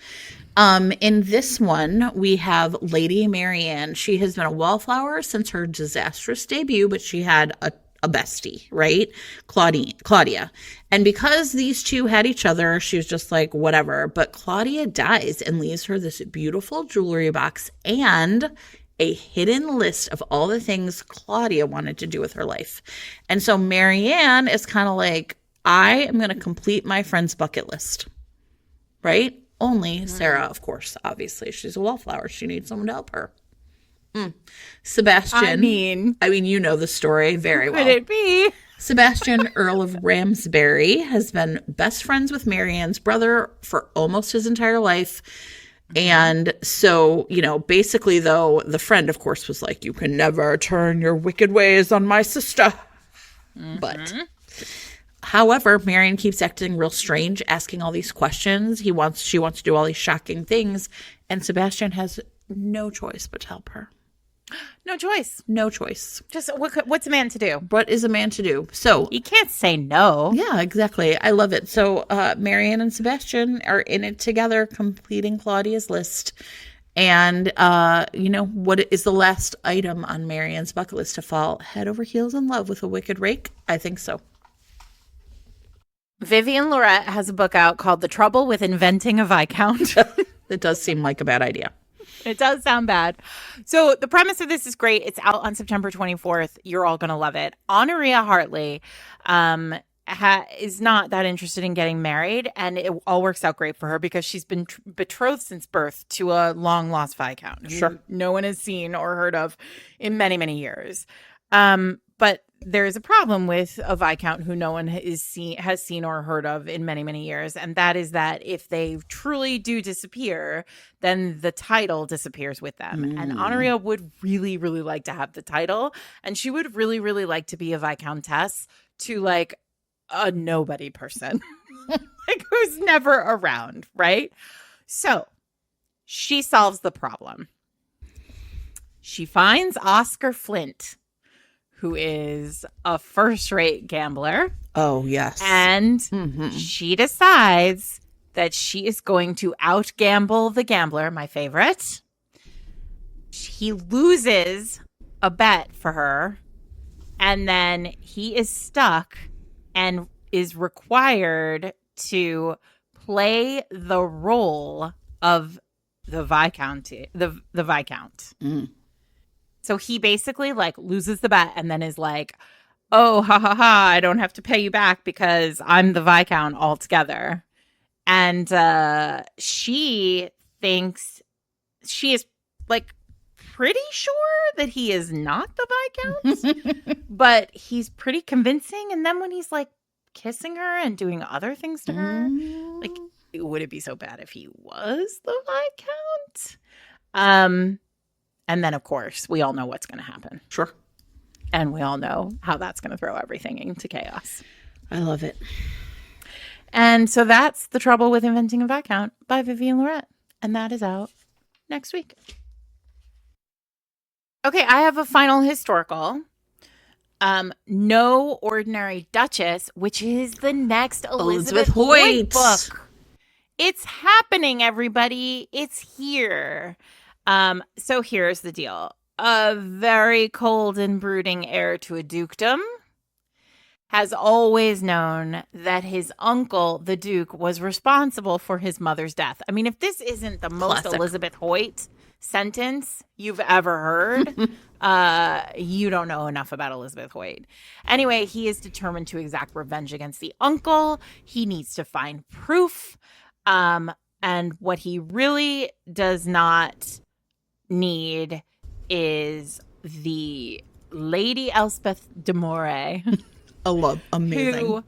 S2: In this one, we have Lady Marianne. She has been a wallflower since her disastrous debut, but she had a bestie, right? Claudia. And because these two had each other, she was just like, whatever. But Claudia dies and leaves her this beautiful jewelry box and a hidden list of all the things Claudia wanted to do with her life. And so Marianne is kind of like, I am going to complete my friend's bucket list, right? Only Sarah, of course, obviously. She's a wallflower. She needs someone to help her. Sebastian. I mean, you know the story very well.
S1: Could it be?
S2: Sebastian, Earl of Ramsbury, has been best friends with Marianne's brother for almost his entire life. And so, basically, though, the friend, of course, was like, you can never turn your wicked ways on my sister. But... However, Marianne keeps acting real strange, asking all these questions. She wants to do all these shocking things, and Sebastian has no choice but to help her.
S1: No choice.
S2: No choice.
S1: Just what's a man to do?
S2: What is a man to do? So
S1: you can't say no.
S2: Yeah, exactly. I love it. So Marianne and Sebastian are in it together, completing Claudia's list. And, what is the last item on Marianne's bucket list? To fall head over heels in love with a wicked rake? I think so.
S1: Vivian Lorette has a book out called The Trouble with Inventing a Viscount.
S2: It does seem like a bad idea.
S1: It does sound bad. So the premise of this is great. It's out on September 24th. You're all going to love it. Honoria Hartley is not that interested in getting married, and it all works out great for her because she's been betrothed since birth to a long-lost Viscount who no one has seen or heard of in many, many years. But there is a problem with a Viscount who no one has seen or heard of in many, many years. And that is that if they truly do disappear, then the title disappears with them. And Honoria would really, really like to have the title. And she would really, really like to be a Viscountess to like a nobody person, like who's never around, right? So she solves the problem. She finds Oscar Flint, who is a first-rate gambler.
S2: Oh, yes.
S1: And she decides that she is going to out-gamble the gambler, my favorite. He loses a bet for her, and then he is stuck and is required to play the role of the Viscount. The Viscount. So he basically like loses the bet and then is like, oh, ha, ha, ha, I don't have to pay you back because I'm the Viscount altogether. And she thinks she is like pretty sure that he is not the Viscount, but he's pretty convincing. And then when he's like kissing her and doing other things to her, like, would it be so bad if he was the Viscount? And then, of course, we all know what's going to happen.
S2: Sure.
S1: And we all know how that's going to throw everything into chaos.
S2: I love it.
S1: And so that's The Trouble with Inventing a Viscount by Vivian Loret. And that is out next week. Okay, I have a final historical. No Ordinary Duchess, which is the next Elizabeth Hoyt book. It's happening, everybody. It's here. So here's the deal. A very cold and brooding heir to a dukedom has always known that his uncle, the Duke, was responsible for his mother's death. I mean, if this isn't the most
S2: Classic
S1: Elizabeth Hoyt sentence you've ever heard, you don't know enough about Elizabeth Hoyt. Anyway, he is determined to exact revenge against the uncle. He needs to find proof. And what he really does not need is the Lady Elspeth de Moray.
S2: Amazing.
S1: Who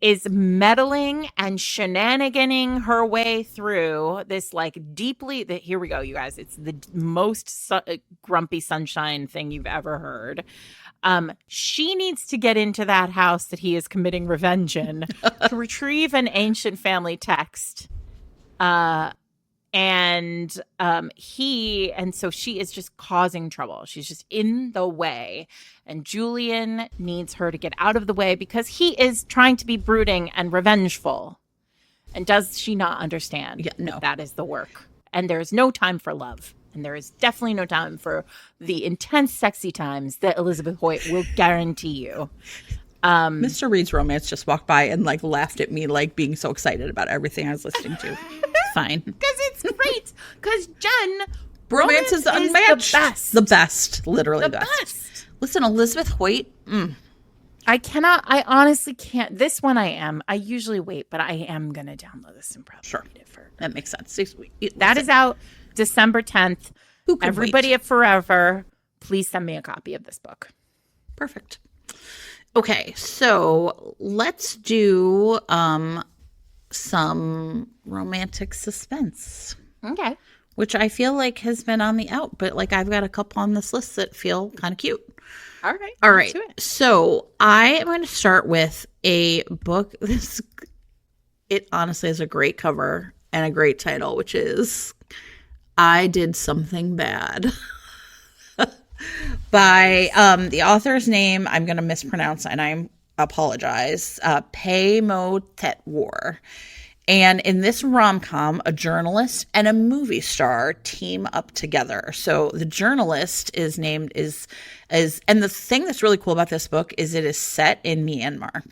S1: is meddling and shenaniganing her way through this, like, here we go, you guys. It's the most grumpy sunshine thing you've ever heard. She needs to get into that house that he is committing revenge in to retrieve an ancient family text. And so she is just causing trouble. She's just in the way. And Julian needs her to get out of the way because he is trying to be brooding and revengeful. And does she not understand?
S2: Yeah, no.
S1: That is the work. And there is no time for love. And there is definitely no time for the intense, sexy times that Elizabeth Hoyt will guarantee you.
S2: Mr. Reed's Romance just walked by and like laughed at me, like being so excited about everything I was listening to. Fine.
S1: Because it's great. Because Jen,
S2: romance is unmatched.
S1: The best.
S2: The best. Literally
S1: the
S2: best. Listen, Elizabeth Hoyt.
S1: I honestly can't. This one I am. I usually wait, but I am going to download this and probably read it for.
S2: That makes sense.
S1: That is out December 10th.
S2: Who can
S1: Everybody
S2: wait?
S1: at Forever, please send me a copy of this book.
S2: Perfect. Okay, so let's do some romantic suspense.
S1: Okay.
S2: Which I feel like has been on the out, but like I've got a couple on this list that feel kind of cute.
S1: All right.
S2: All right. So I am going to start with a book. It honestly has a great cover and a great title, which is I Did Something Bad. By the author's name, I'm going to mispronounce, and I apologize, Pei Mo Tet War. And in this rom-com, a journalist and a movie star team up together. So the journalist is named and the thing that's really cool about this book is it is set in Myanmar.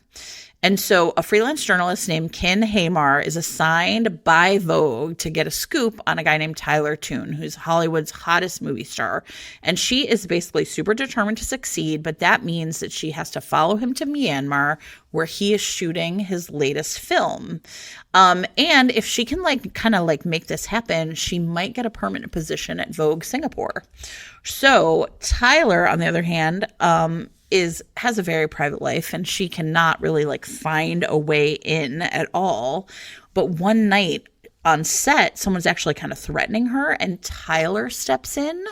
S2: And so a freelance journalist named Kin Hamar is assigned by Vogue to get a scoop on a guy named Tyler Toon, who's Hollywood's hottest movie star. And she is basically super determined to succeed, but that means that she has to follow him to Myanmar, where he is shooting his latest film. And if she can kind of make this happen, she might get a permanent position at Vogue Singapore. So Tyler, on the other hand, has a very private life, and she cannot really find a way in at all. But one night on set, someone's actually kind of threatening her, and Tyler steps in,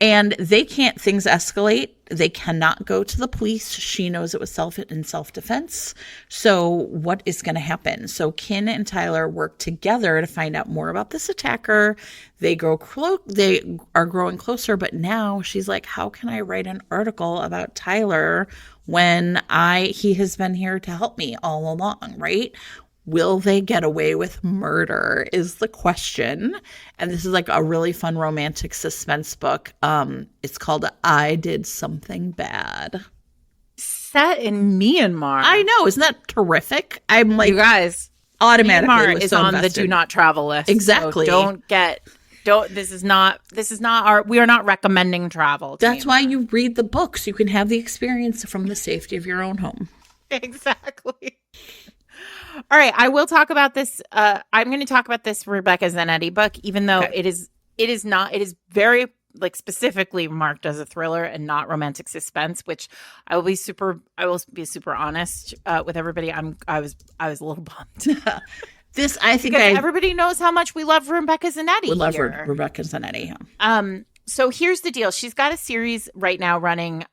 S2: and things escalate. They cannot go to the police. She knows it was self-defense. So what is going to happen? So Kin and Tyler work together to find out more about this attacker. They are growing closer, but now she's like, how can I write an article about Tyler when he has been here to help me all along, right? Will they get away with murder is the question. And this is a really fun romantic suspense book. It's called I Did Something Bad.
S1: Set in Myanmar.
S2: I know. Isn't that terrific? I'm
S1: you guys,
S2: automatically
S1: Myanmar is on the do not travel list.
S2: Exactly.
S1: So this is not we are not recommending travel.
S2: That's why you read the books. You can have the experience from the safety of your own home.
S1: Exactly. All right, I will talk about this. I'm going to talk about this Rebecca Zanetti book, even though
S2: Okay.
S1: it is not. It is very like specifically marked as a thriller and not romantic suspense. Which I will be super. I will be super honest with everybody. I was a little bummed
S2: This, I think,
S1: because
S2: I
S1: everybody knows how much we love Rebecca Zanetti
S2: would love
S1: here.
S2: Rebecca Zanetti.
S1: So here's the deal. She's got a series right now running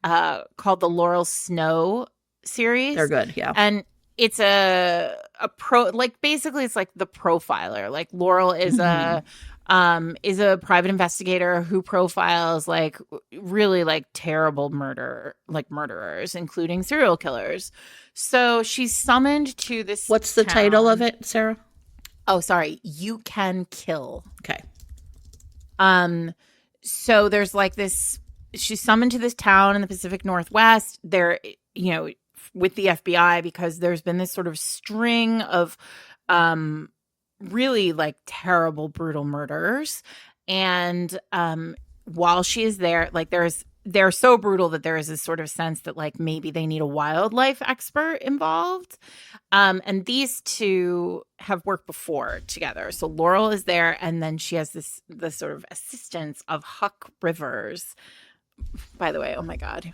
S1: called the Laurel Snow series.
S2: They're good, yeah.
S1: And it's a pro, like basically it's like the profiler. Like Laurel is a private investigator who profiles like really like terrible murderers, including serial killers. So she's summoned to this
S2: What's the title of it, Sarah?
S1: Oh, sorry. You Can Kill.
S2: Okay.
S1: So there's like this, she's summoned to this town in the Pacific Northwest. They're, with the FBI because there's been this sort of string of really like terrible, brutal murders. And while she is there, like they're so brutal that there is this sort of sense that like maybe they need a wildlife expert involved. And these two have worked before together. So Laurel is there, and then she has the sort of assistance of Huck Rivers. By the way, oh my God.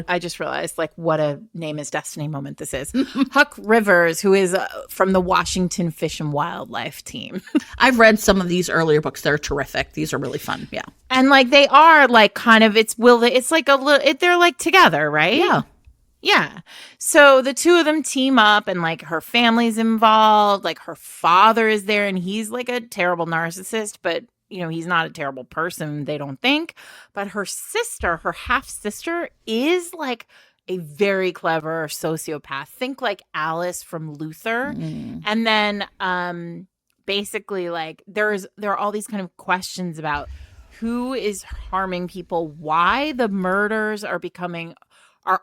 S1: I just realized like what a name is destiny moment this is. Huck Rivers, who is from the Washington Fish and Wildlife team.
S2: I've read some of these earlier books. They're terrific. These are really fun. Yeah.
S1: And like they are like kind of it's like a little they're like together, right?
S2: Yeah.
S1: Yeah. So the two of them team up and like her family's involved, like her father is there and he's like a terrible narcissist, but he's not a terrible person, they don't think. But her sister, her half sister, is like a very clever sociopath. Think like Alice from Luther. And then basically like there are all these kind of questions about who is harming people, why the murders are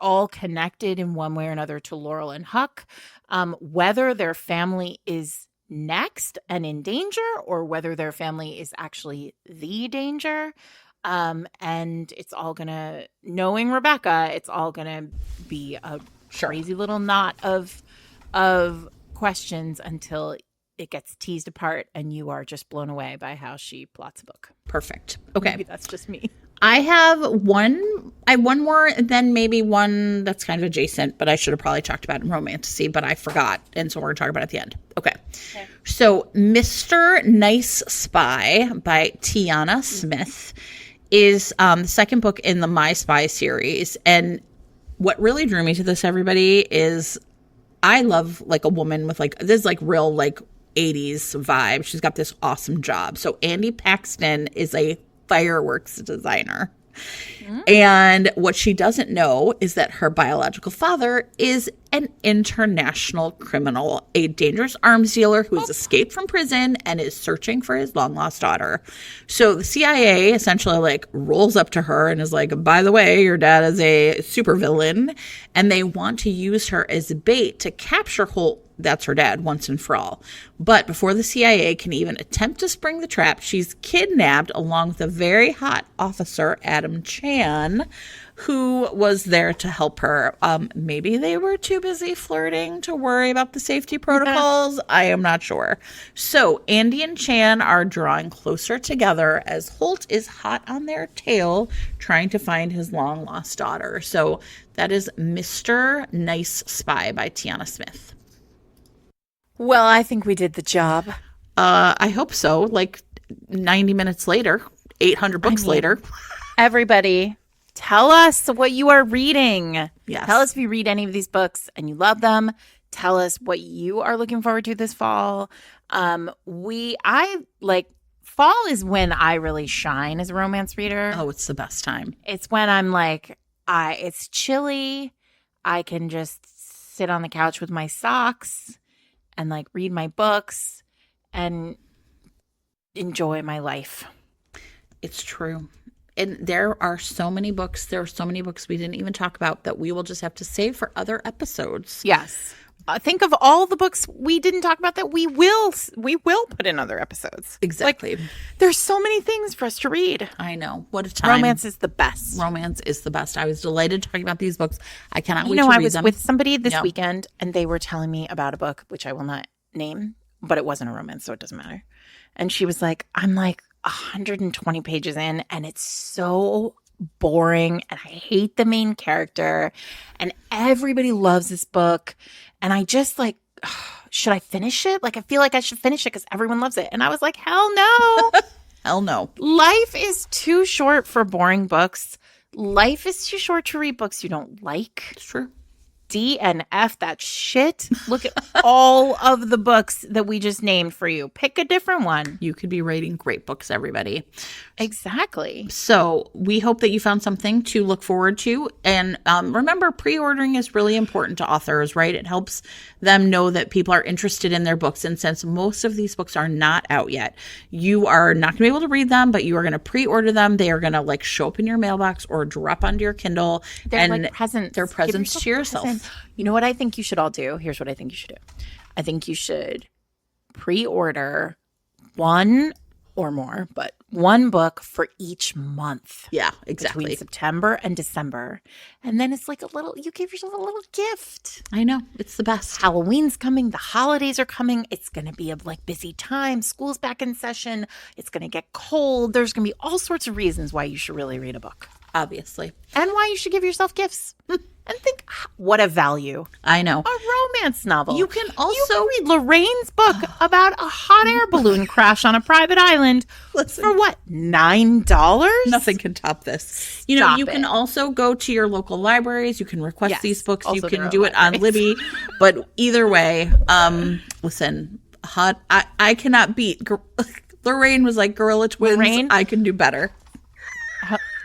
S1: all connected in one way or another to Laurel and Huck, whether their family is next and in danger or whether their family is actually the danger. And it's all gonna, knowing Rebecca, it's all gonna be a crazy little knot of questions until it gets teased apart and you are just blown away by how she plots a book.
S2: Perfect. Okay.
S1: Maybe that's just me.
S2: I have one more, and then maybe one that's kind of adjacent, but I should have probably talked about in romantasy, but I forgot. And so we're going to talk about it at the end. Okay. So Mr. Nice Spy by Tiana Smith is the second book in the My Spy series. And what really drew me to this, everybody, is I love like a woman with like, this like real like 80s vibe. She's got this awesome job. So Andy Paxton is a fireworks designer. And what she doesn't know is that her biological father is an international criminal, a dangerous arms dealer who has escaped from prison and is searching for his long lost daughter. So the CIA essentially like rolls up to her and is like, by the way, your dad is a supervillain, and they want to use her as bait to capture Holt, that's her dad, once and for all. But before the CIA can even attempt to spring the trap, she's kidnapped along with a very hot officer, Adam Chan, who was there to help her. Maybe they were too busy flirting to worry about the safety protocols. I am not sure. So Andy and Chan are drawing closer together as Holt is hot on their tail trying to find his long lost daughter. So that is Mr. Nice Spy by Tiana Smith.
S1: Well, I think we did the job.
S2: I hope so. Like 90 minutes later, 800 books later.
S1: Everybody, tell us what you are reading.
S2: Yes.
S1: Tell us if you read any of these books and you love them. Tell us what you are looking forward to this fall. Fall is when I really shine as a romance reader.
S2: Oh, it's the best time.
S1: It's when I'm like, it's chilly. I can just sit on the couch with my socks and like read my books and enjoy my life.
S2: It's true. And there are so many books. There are so many books we didn't even talk about that we will just have to save for other episodes.
S1: Yes. think of all the books we didn't talk about that we will put in other episodes.
S2: Exactly.
S1: Like, there's so many things for us to read.
S2: I know. What a time.
S1: Romance is the best.
S2: Romance is the best. I was delighted talking about these books. I cannot wait to
S1: I
S2: read
S1: was
S2: them.
S1: with somebody this weekend, and they were telling me about a book, which I will not name, but it wasn't a romance, so it doesn't matter. And she was like, I'm like 120 pages in, and it's so boring, and I hate the main character, and everybody loves this book, and I just like, should I finish it? Like, I feel like I should finish it because everyone loves it. And I was like, hell no.
S2: Hell no.
S1: Life is too short for boring books. Life is too short to read books you don't like.
S2: It's true.
S1: D and F that shit. Look at all of the books that we just named for you. Pick a different one.
S2: You could be writing great books, everybody.
S1: Exactly.
S2: So we hope that you found something to look forward to. And remember, pre-ordering is really important to authors, right? It helps them know that people are interested in their books. And since most of these books are not out yet, you are not going to be able to read them, but you are going to pre-order them. They are going to like show up in your mailbox or drop onto your Kindle.
S1: They're like presents.
S2: They're presents to yourself.
S1: You know what I think you should all do? Here's what I think you should do. I think you should pre-order one or more, but one book for each month.
S2: Yeah, exactly.
S1: Between September and December. And then it's like you give yourself a little gift.
S2: I know. It's the best.
S1: Halloween's coming. The holidays are coming. It's going to be a busy time. School's back in session. It's going to get cold. There's going to be all sorts of reasons why you should really read a book.
S2: Obviously.
S1: And why you should give yourself gifts. And think, what a value.
S2: I know.
S1: A romance novel.
S2: You can also
S1: read Lorraine's book about a hot air balloon crash on a private island.
S2: Listen,
S1: for what, $9?
S2: Nothing can top this. You can also go to your local libraries. You can request these books. You can do it on Libby. But either way, listen, I cannot beat. Lorraine was like Gorilla Twins.
S1: Lorraine?
S2: I can do better.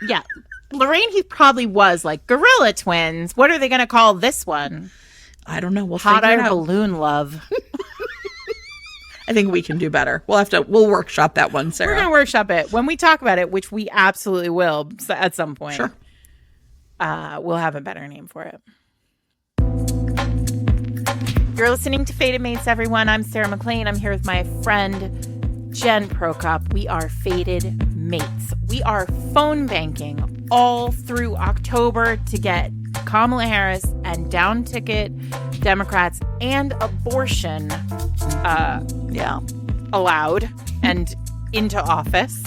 S1: Yeah. Lorraine, he probably was like Gorilla Twins. What are they going to call this one?
S2: I don't know. We'll
S1: Hot
S2: figure it
S1: air
S2: out.
S1: balloon love.
S2: I think we can do better. We'll workshop that one, Sarah.
S1: We're going to workshop it when we talk about it, which we absolutely will at some point.
S2: Sure.
S1: We'll have a better name for it. You're listening to Fated Mates, everyone. I'm Sarah McLean. I'm here with my friend Jen Prokop. We are Fated Mates. We are phone banking all through October to get Kamala Harris and down ticket Democrats and abortion allowed and into office.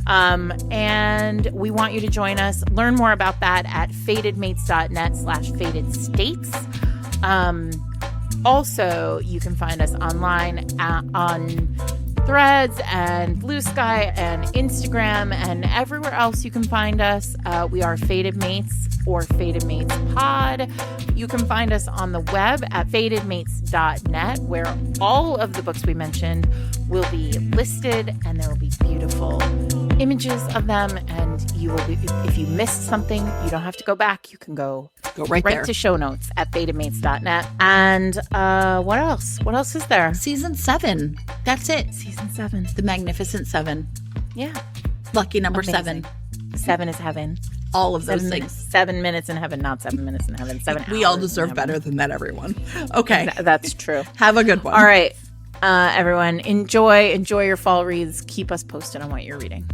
S1: And we want you to join us. Learn more about that at fatedmates.net/fatedstates. Also, you can find us online on Threads and Blue Sky and Instagram and everywhere else you can find us. We are Fated Mates or Fated Mates Pod. You can find us on the web at fatedmates.net, where all of the books we mentioned will be listed, and there will be beautiful images of them. And you will be, if you missed something, you don't have to go back. You can go
S2: right there
S1: to show notes at fatedmates.net. And what else? What else is there?
S2: Season 7. That's it.
S1: Season 7.
S2: The Magnificent 7.
S1: Yeah.
S2: Lucky number
S1: Amazing.
S2: 7.
S1: 7 is heaven.
S2: All of those
S1: 7
S2: things.
S1: minutes, 7 minutes in heaven, not 7 minutes in heaven. 7
S2: We all
S1: hours
S2: deserve
S1: in heaven.
S2: better than that, everyone. Okay.
S1: That's true.
S2: Have a good one.
S1: All right. Everyone, enjoy your fall reads. Keep us posted on what you're reading.